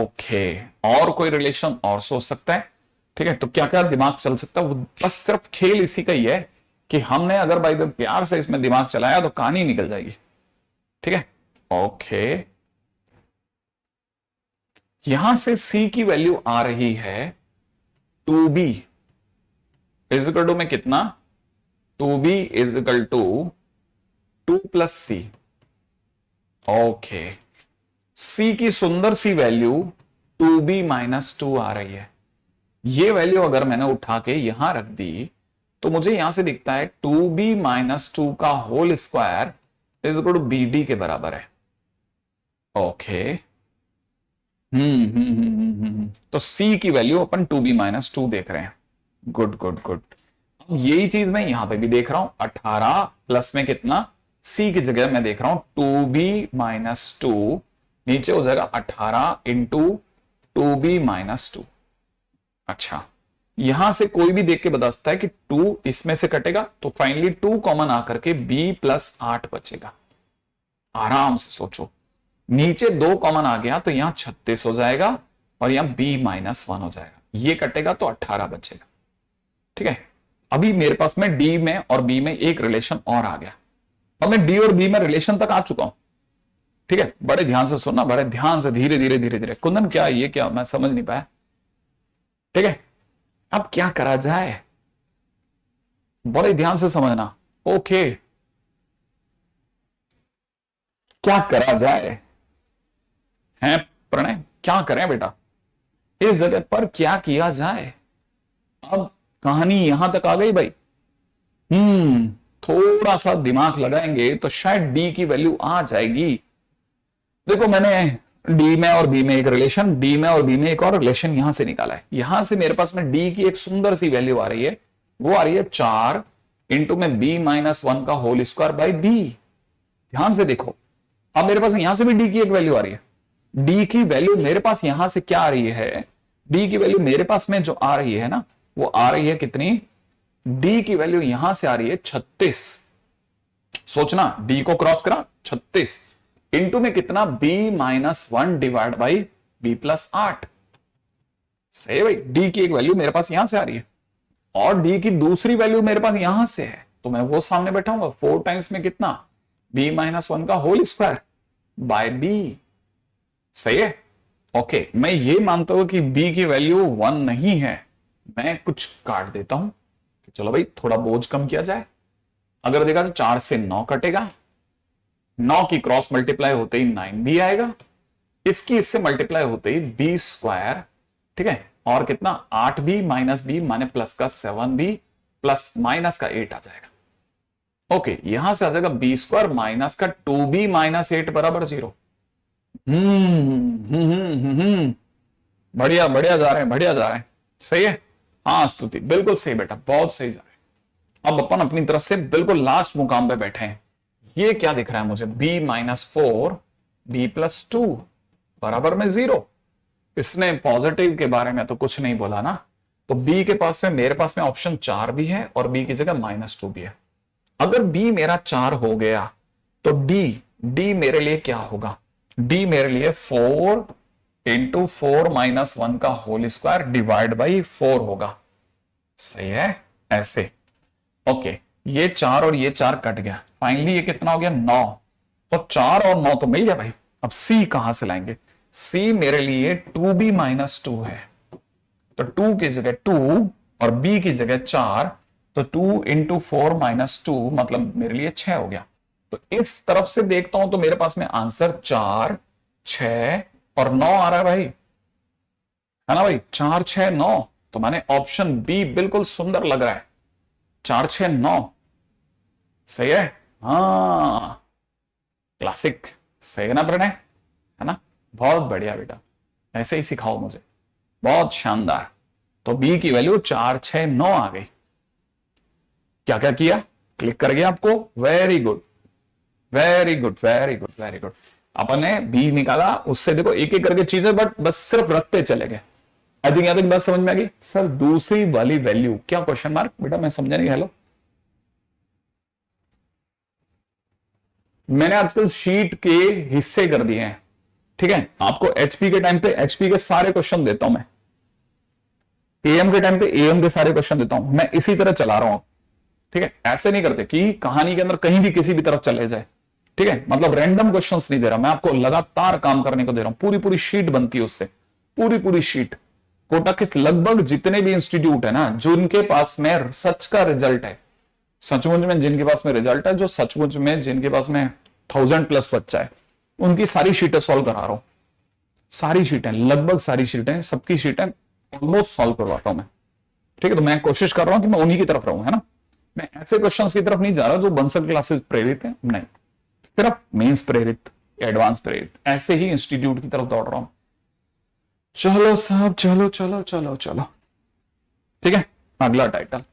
ओके, और कोई रिलेशन और सोच सकता है? ठीक है, तो क्या क्या दिमाग चल सकता है, वो बस सिर्फ खेल इसी का ही है कि हमने अगर भाई प्यार से इसमें दिमाग चलाया तो कहानी निकल जाएगी। ठीक है, ओके, यहां से c की वैल्यू आ रही है 2b इजिकल टू में कितना, 2b is equal to 2 plus c. Okay, c की सुंदर सी वैल्यू 2b माइनस 2 आ रही है। ये वैल्यू अगर मैंने उठा के यहां रख दी तो मुझे यहां से दिखता है 2b माइनस 2 का whole square is equal to bd के बराबर है। ओके, तो c की वैल्यू अपन 2b माइनस 2 देख रहे हैं। गुड गुड गुड, यही चीज मैं यहां पे भी देख रहा हूं, 18 प्लस में कितना, c की जगह मैं देख रहा हूं 2b माइनस 2, नीचे हो जाएगा 18 इंटू 2b माइनस 2। अच्छा, यहां से कोई भी देख के बता सकता है कि 2 इसमें से कटेगा तो फाइनली 2 कॉमन आकर के b प्लस 8 बचेगा। आराम से सोचो, नीचे 2 कॉमन आ गया तो यहां 36 हो जाएगा और यहां b माइनस 1 हो जाएगा, ये कटेगा तो 18 बचेगा। ठीक है, अभी मेरे पास में d में और b में एक रिलेशन और आ गया, और मैं d और b में रिलेशन तक आ चुका हूं। ठीक है, बड़े ध्यान से सुनना, बड़े ध्यान से, धीरे धीरे धीरे धीरे। कुंदन क्या ये क्या, मैं समझ नहीं पाया। ठीक है, अब क्या करा जाए, बड़े ध्यान से समझना। ओके, क्या करा जाए है प्रणय, क्या करें बेटा, इस जगह पर क्या किया जाए? अब कहानी यहां तक आ गई भाई। थोड़ा सा दिमाग लगाएंगे तो शायद डी की वैल्यू आ जाएगी। देखो, मैंने डी में और बी में एक रिलेशन, डी में और बी में एक और रिलेशन यहां से निकाला है। यहां से मेरे पास में डी की एक सुंदर सी वैल्यू आ रही है, वो आ रही है 4 इंटू में b माइनस 1 का होल स्क्वायर बाई बी। ध्यान से देखो, अब मेरे पास यहां से भी डी की एक वैल्यू आ रही है। डी की वैल्यू मेरे पास यहां से क्या आ रही है, डी की वैल्यू मेरे पास में जो आ रही है ना, वो आ रही है कितनी, डी की वैल्यू यहां से आ रही है 36। सोचना, डी को क्रॉस करा 36 इंटू में कितना, b minus 1 divide by b plus 8। सही भाई, डी की एक वैल्यू मेरे पास यहां से आ रही है और डी की दूसरी वैल्यू मेरे पास यहां से है, तो मैं वो सामने बैठाऊंगा। 4 टाइम्स में कितना, b माइनस 1 का होल स्क्वायर बाय b। सही है, ओके, मैं ये मानता हूं कि b की वैल्यू 1 नहीं है, मैं कुछ काट देता हूं कि चलो भाई थोड़ा बोझ कम किया जाए। अगर देखा तो 4 से 9 कटेगा, 9 की क्रॉस मल्टीप्लाई होते ही 9 भी आएगा, इसकी इससे मल्टीप्लाई होते ही बी स्क्वायर। ठीक है, और कितना, 8b माइनस बी माने प्लस का 7b प्लस माइनस का 8 आ जाएगा। ओके, यहां से आ जाएगा बी स्क्वायर माइनस का 2b माइनस 8 बराबर 0। बढ़िया बढ़िया जा रहे हैं, बढ़िया जा रहे हैं। सही है, हाँ स्तुति, बिल्कुल सही बेटा, बहुत सही जा रहे हैं। अब अपन अपनी तरफ से बिल्कुल लास्ट मुकाम पे बैठे हैं। ये क्या दिख रहा है मुझे, b माइनस 4 b प्लस 2 बराबर में 0। इसने पॉजिटिव के बारे में तो कुछ नहीं बोला ना, तो b के पास में, मेरे पास में ऑप्शन 4 भी है और b की जगह माइनस 2 भी है। अगर b मेरा 4 हो गया तो d मेरे लिए क्या होगा, d मेरे लिए 4 इंटू 4 माइनस 1 का होल स्क्वायर डिवाइड बाई 4 होगा। सही है, ऐसे। ओके, ये 4 और ये 4 कट गया, फाइनली ये कितना हो गया, 9। तो 4 और 9 तो मिल गया भाई। अब c कहां से लाएंगे, c मेरे लिए 2b माइनस 2 है, तो 2 की जगह 2 और b की जगह 4, तो 2 इंटू 4 माइनस 2 मतलब मेरे लिए 6 हो गया। तो इस तरफ से देखता हूं तो मेरे पास में आंसर 4, 6 और 9 आ रहा है भाई, है ना भाई, 4, 6, 9। तो माने ऑप्शन बी बिल्कुल सुंदर लग रहा है, 4, 6, 9। सही है, हाँ, क्लासिक। सही है ना प्रणय, है ना, बहुत बढ़िया बेटा, ऐसे ही सिखाओ मुझे, बहुत शानदार। तो बी की वैल्यू 4, 6, 9 आ गई। क्या क्या किया, क्लिक कर गया आपको, very good very good very good very good. अपन ने बी निकाला, उससे देखो एक एक करके चीजें, बट बस सिर्फ रखते चले गए। आई थिंक यहां तक बात समझ में आ गई सर। दूसरी वाली वैल्यू क्या, क्वेश्चन मार्क बेटा, मैं समझा नहीं। हेलो, मैंने आजकल शीट के हिस्से कर दिए हैं, ठीक है। आपको एचपी के टाइम पे एचपी के सारे क्वेश्चन देता हूं मैं, एएम के टाइम पे एएम के सारे क्वेश्चन देता हूं मैं, इसी तरह चला रहा हूं, ठीक है। ऐसे नहीं करते कि कहानी के अंदर कहीं भी किसी भी तरफ चले जाए, ठीक है। मतलब रैंडम क्वेश्चंस नहीं दे रहा मैं आपको, लगातार काम करने को दे रहा हूं। पूरी पूरी शीट बनती है उससे, पूरी पूरी शीट। कोटा के लगभग जितने भी इंस्टीट्यूट है ना, जिनके पास में सच का रिजल्ट है, सचमुच में जिनके पास में रिजल्ट है, जो सचमुच में जिनके पास में 1000+ बच्चा है, उनकी सारी शीटें सॉल्व करा रहा हूं। सारी शीटें, लगभग सारी शीटें, सबकी शीटें ऑलमोस्ट सॉल्व करवाता हूं मैं, ठीक है। तो मैं कोशिश कर रहा हूं कि मैं उन्हीं की तरफ रहूं, है ना। मैं ऐसे क्वेश्चंस की तरफ नहीं जा रहा जो बंसल क्लासेस प्रेरित है, नहीं, सिर्फ मेंस प्रेरित, एडवांस प्रेरित, ऐसे ही इंस्टीट्यूट की तरफ दौड़ रहा हूं। चलो साहब, चलो चलो चलो चलो, ठीक है। अगला टाइटल,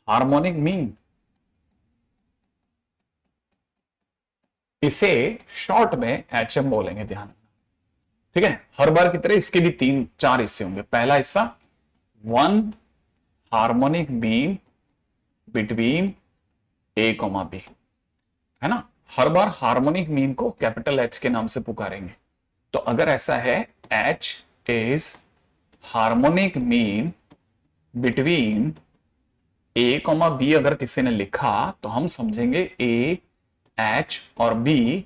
हार्मोनिक मीन। इसे शॉर्ट में एचएम बोलेंगे, ध्यान, ठीक है। हर बार की तरह इसके भी 3-4 हिस्से होंगे। पहला हिस्सा, one harmonic mean between A comma B, है ना। हर बार हार्मोनिक मीन को कैपिटल एच के नाम से पुकारेंगे। तो अगर ऐसा है, H is harmonic mean between A comma B, अगर किसी ने लिखा तो हम समझेंगे ए, एच और बी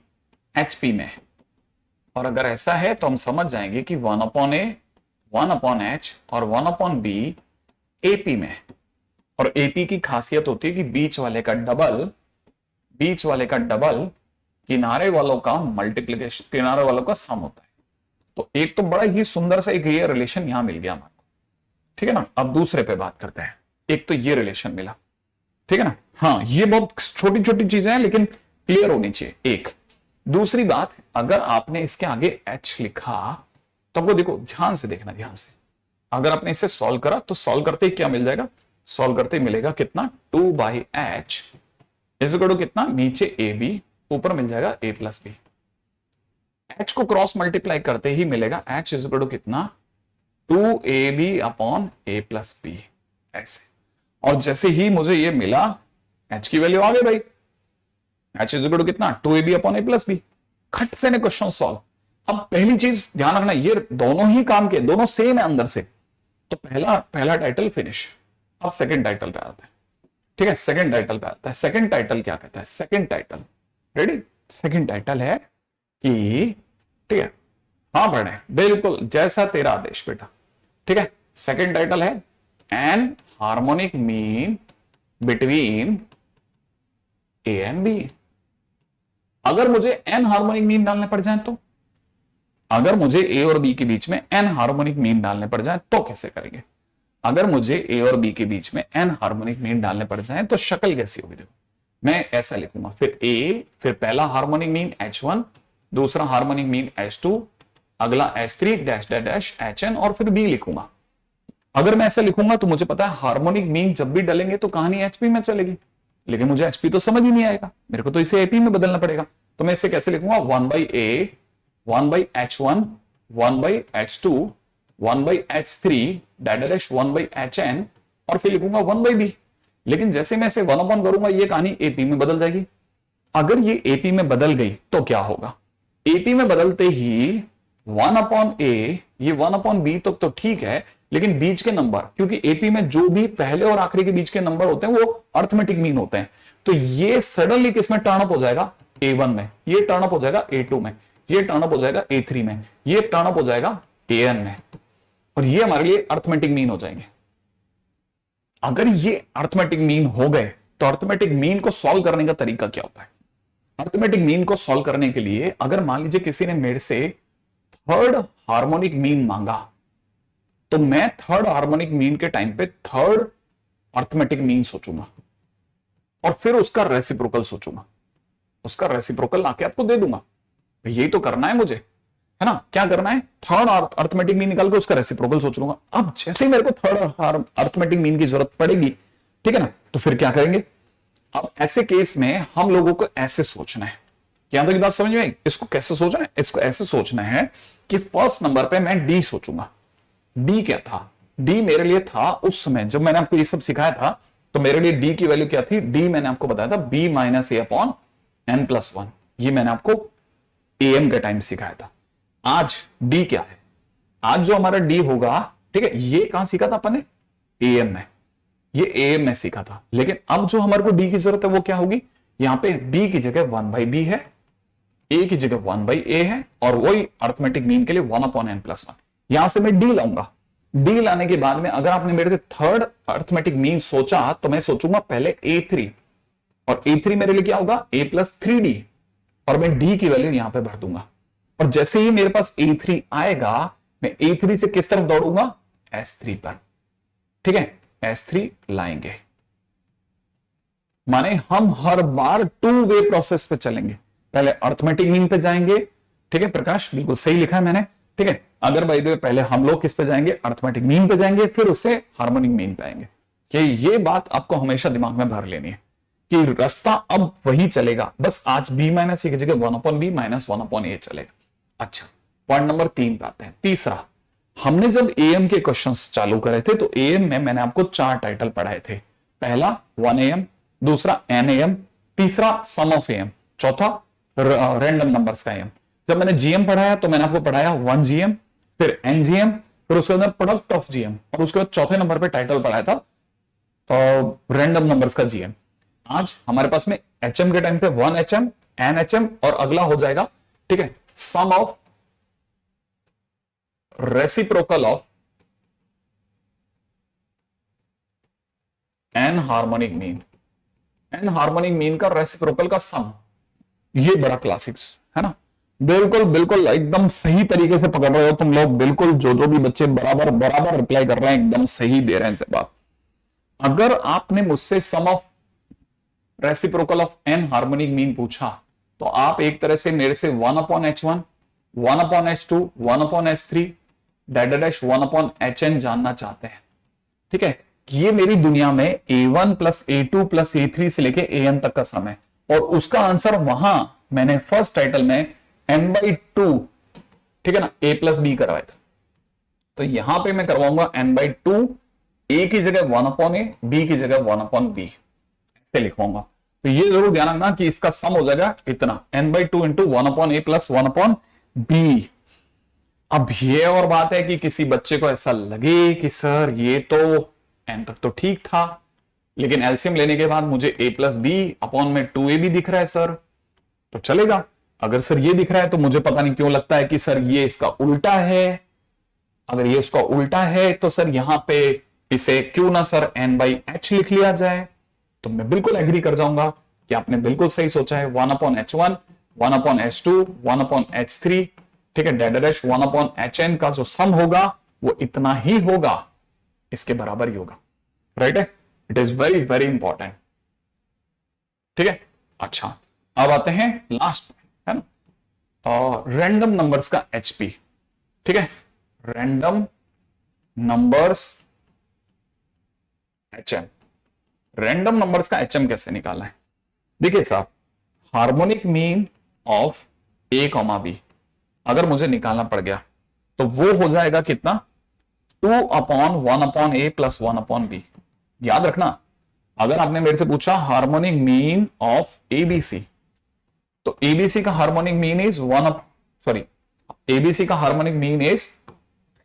एचपी में। और अगर ऐसा है तो हम समझ जाएंगे कि 1/A, 1/H और 1/B एपी में। और एपी की खासियत होती है कि बीच वाले का डबल, बीच वाले का डबल किनारे वालों का मल्टीप्लीकेशन, किनारे वालों का सम होता है। तो एक तो बड़ा ही सुंदर सा एक ये रिलेशन यहां मिल गया हमारे को, ठीक है ना। अब दूसरे पे बात करते हैं। एक तो ये रिलेशन मिला, ठीक है ना। हाँ, ये बहुत छोटी छोटी चीजें हैं लेकिन क्लियर होनी चाहिए। एक दूसरी बात, अगर आपने इसके आगे एच लिखा तो आपको देखो, ध्यान से देखना, ध्यान से। अगर आपने इसे सॉल्व करा तो सॉल्व करते ही क्या मिल जाएगा, सॉल्व करते ही मिलेगा कितना, 2/H इज इक्वल टू कितना, नीचे ए बी, ऊपर मिल जाएगा a + b। H को क्रॉस मल्टीप्लाई करते ही मिलेगा H इज इक्वल टू कितना, 2AB/A + b, ऐसे। और जैसे ही मुझे ये मिला, H की वैल्यू आ गई भाई, H इज इक्वल टू कितना, 2AB/A + b। खट से ने क्वेश्चन सॉल्व। अब पहली चीज ध्यान रखना, ये दोनों ही काम के, दोनों सेम है अंदर से। तो पहला टाइटल फिनिश। अब सेकंड टाइटल पे आते हैं, ठीक है। सेकंड टाइटल पे आता है। सेकंड टाइटल क्या कहता है, second title, ready. Second title है कि, ठीक है, हाँ पढ़े, बिल्कुल जैसा तेरा आदेश बेटा, ठीक है। सेकंड टाइटल है n harmonic mean between A and B. अगर मुझे एन हार्मोनिक मीन डालने पड़ जाए तो, अगर मुझे ए और बी के बीच में एन हार्मोनिक मीन डालने पड़ जाए तो कैसे करेंगे। अगर मुझे ए और बी के बीच में एन हार्मोनिक मीन डालने पड़ जाए तो शक्ल कैसी होगी, देखो मैं ऐसा लिखूंगा, फिर ए, फिर पहला हार्मोनिक मीन H1, दूसरा हार्मोनिक मीन H2, अगला H3 dash dash dash HN और फिर B लिखूंगा। अगर मैं ऐसा लिखूंगा तो मुझे पता है हार्मोनिक मीन जब भी डालेंगे तो कहानी HP में चलेगी, लेकिन मुझे HP तो समझ ही नहीं आएगा, मेरे को तो इसे AP में बदलना पड़ेगा। तो मैं इसे कैसे लिखूंगा, 1/A, 1/H1, 1/H2, 1/H3 dash 1/HN और फिर लिखूंगा 1/B। लेकिन जैसे मैं इसे 1/, करूंगा ये कहानी AP में बदल जाएगी। अगर ये AP में बदल गई तो क्या होगा, AP में बदलते ही 1/A, ये 1/B तक तो ठीक है, लेकिन बीच के नंबर, क्योंकि AP में जो भी पहले और आखिरी के बीच के नंबर होते हैं वो अर्थमेटिक मीन होते हैं। तो ये सडनली किसमें टर्न अप हो जाएगा, A1 में, ये टर्न अप हो जाएगा A2 में, ये टर्न अप हो जाएगा A3 में, ये टर्न अप हो जाएगा AN में, और ये हमारे लिए अर्थमेटिक मीन हो जाएंगे। अगर ये अर्थमेटिक मीन हो गए तो अर्थमेटिक मीन को सॉल्व करने का तरीका क्या होता है। अर्थमेटिक मीन को सॉल्व करने के लिए, अगर मान लीजिए किसी ने मेरे से थर्ड हार्मोनिक मीन मांगा, तो मैं थर्ड हार्मोनिक मीन के टाइम पे थर्ड अर्थमेटिक मीन सोचूंगा और फिर उसका रेसिप्रोकल सोचूंगा, उसका रेसिप्रोकल लाके आपको दे दूंगा। यही तो करना है मुझे, है ना। क्या करना है, थर्ड अर्थमेटिक मीन निकाल के उसका रेसिप्रोकल सोच लूंगा। अब जैसे ही मेरे को थर्ड अर्थमेटिक मीन की जरूरत पड़ेगी, ठीक है ना, तो फिर क्या करेंगे। अब ऐसे केस में हम लोगों को ऐसे सोचना है, यहां तक की बात समझ में आई? इसको कैसे सोचना है? इसको ऐसे सोचना है कि फर्स्ट नंबर पे मैं डी सोचूंगा। डी क्या था? डी मेरे लिए था उस समय जब मैंने आपको ये सब सिखाया था, तो मेरे लिए डी की वैल्यू क्या थी? डी मैंने आपको बताया था बी माइनस ए अपॉन एन प्लस वन। ये मैंने आपको एएम के टाइम सिखाया था। आज डी क्या है? आज जो हमारा डी होगा, ठीक है, ये कहां सीखा था अपन ने? एएम में। ये एएम में सीखा था। लेकिन अब जो हमारे को डी की जरूरत है वो क्या होगी? यहां पे बी की जगह 1/b है, ए की जगह 1/a है, और वही अर्थमेटिक मीन के लिए 1/n+1। यहां से मैं डी लाऊंगा। डी लाने के बाद में अगर आपने मेरे से थर्ड अर्थमेटिक मीन सोचा, तो मैं सोचूंगा पहले a3, और a3 मेरे लिए क्या होगा? a+3d, और मैं d की वैल्यू यहां पे भर दूंगा। और जैसे ही मेरे पास a3 आएगा, मैं a3 से किस तरफ दौड़ूंगा? s3 पर। ठीक है, s3 लाएंगे, माने हम हर बार 2 वे प्रोसेस पे चलेंगे। पहले अर्थमेटिक मीन पे जाएंगे, ठीक है प्रकाश, बिल्कुल सही लिखा है मैंने, ठीक है। अगर भाई पहले हम लोग किस पे जाएंगे? अर्थमेटिक मीन पे जाएंगे, फिर उससे हार्मोनिक मीन पे आएंगे। कि ये बात आपको हमेशा दिमाग में भर लेनी है कि रास्ता अब वही चलेगा, बस आज b माइनस ए की जगह 1/b माइनस 1/a चलेगा। अच्छा, पॉइंट नंबर 3 पे आते हैं। तीसरा, हमने जब एएम के क्वेश्चंस चालू करे थे, तो एएम में मैंने आपको 4 टाइटल पढ़ाए थे। पहला 1am, दूसरा NAM, तीसरा सम ऑफ एम, चौथा रैंडम नंबर्स का एम। जब मैंने जीएम पढ़ाया तो मैंने आपको पढ़ाया 1GM, फिर NGM, फिर उसके अंदर प्रोडक्ट ऑफ जीएम, और उसके बाद चौथे नंबर पे टाइटल पढ़ाया था तो रैंडम नंबर्स का जीएम। आज हमारे पास में HM के टाइम पे 1HM, NHM, और अगला हो जाएगा, ठीक है, sum of reciprocal of N harmonic mean. N harmonic mean का रेसिप्रोकल का सम, ये बड़ा क्लासिक्स है ना। बिल्कुल बिल्कुल एकदम सही तरीके से पकड़ रहे हो तुम लोग, बिल्कुल जो भी बच्चे बराबर बराबर रिप्लाई कर रहे हैं, एकदम सही दे रहे हैं जवाब। अगर आपने मुझसे sum of reciprocal of N harmonic mean पूछा, तो आप एक तरह से मेरे से 1/h1, 1/h2, 1/h3, dash 1/hn जानना चाहते हैं। ठीक है, ये मेरी दुनिया में a1 plus a2 plus a3 से लेके an तक का सम है, और उसका आंसर वहां मैंने फर्स्ट टाइटल में n/2, ठीक है ना, a प्लस b करवाया था। तो यहां पे मैं करवाऊंगा n/2, a की जगह 1/a, b की जगह 1/b ऐसे लिखवाऊंगा। तो ये जरूर ध्यान रखना कि इसका सम हो जाएगा इतना, n/2 into 1/a plus 1/b। अब ये और बात है कि किसी बच्चे को ऐसा लगे कि सर ये तो n तक तो ठीक था, लेकिन एलसीएम लेने के बाद मुझे a प्लस बी अपॉन में 2a भी दिख रहा है सर, तो चलेगा। अगर सर ये दिख रहा है तो मुझे पता नहीं क्यों लगता है कि सर ये इसका उल्टा है। अगर ये इसका उल्टा है तो सर यहां पे इसे क्यों ना सर n/h लिख लिया जाए, तो मैं बिल्कुल एग्री कर जाऊंगा कि आपने बिल्कुल सही सोचा है। 1/h1, 1/h2, 1/h3, ठीक है, डैश 1/hn का जो सम होगा वो इतना ही होगा, इसके बराबर ही होगा। राइट है, it is very very important. ठीक है, अच्छा अब आते हैं लास्ट, है ना, और रैंडम नंबर्स का HP। ठीक है, random numbers HM। Random numbers का HM कैसे निकालना है? देखिए साहब, harmonic mean of a, b अगर मुझे निकालना पड़ गया तो वो हो जाएगा कितना? 2/1/a plus 1/b। याद रखना, अगर आपने मेरे से पूछा हार्मोनिक मीन ऑफ ABC, तो ABC का हार्मोनिक मीन इज ABC का harmonic mean is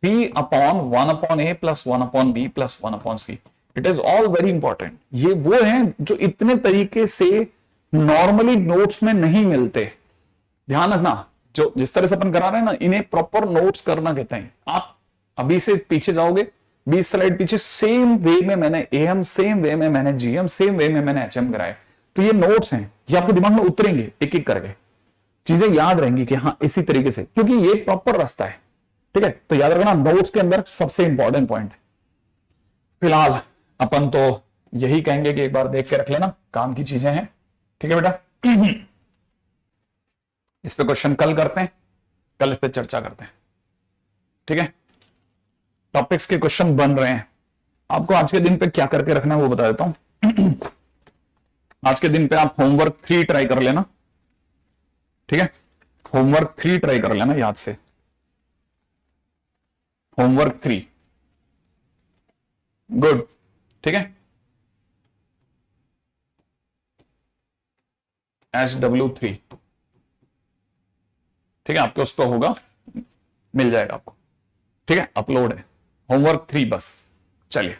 3/1/a plus 1/b plus 1/c। It is all very important. ये वो हैं जो इतने तरीके से नॉर्मली नोट्स में नहीं मिलते। ध्यान रखना, जो जिस तरह से अपन करा रहे हैं ना, इन्हें प्रॉपर नोट्स करना कहते हैं। आप अभी से पीछे जाओगे 20 स्लाइड पीछे, सेम वे में मैंने AM, सेम वे में मैंने GM, सेम वे में मैंने HM कराए। तो ये नोट्स हैं, ये आपके दिमाग में उतरेंगे एक एक करके, चीजें याद रहेंगी कि हाँ इसी तरीके से, क्योंकि ये प्रॉपर रास्ता है। ठीक है, तो याद रखना नोट्स के अंदर सबसे इंपॉर्टेंट पॉइंट है। फिलहाल अपन तो यही कहेंगे कि एक बार देख के रख लेना, काम की चीजें हैं। ठीक है बेटा, इस पे क्वेश्चन कल करते हैं, कल इस पे चर्चा करते हैं। ठीक है, टॉपिक्स के क्वेश्चन बन रहे हैं। आपको आज के दिन पे क्या करके रखना है वो बता देता हूं। आज के दिन पे आप होमवर्क 3 ट्राई कर लेना। ठीक है, होमवर्क 3 ट्राई कर लेना याद से, होमवर्क 3। गुड, ठीक है। SW3, ठीक है, आपके उस पर होगा, मिल जाएगा आपको, ठीक है, अपलोड है, होमवर्क 3 बस। चलिए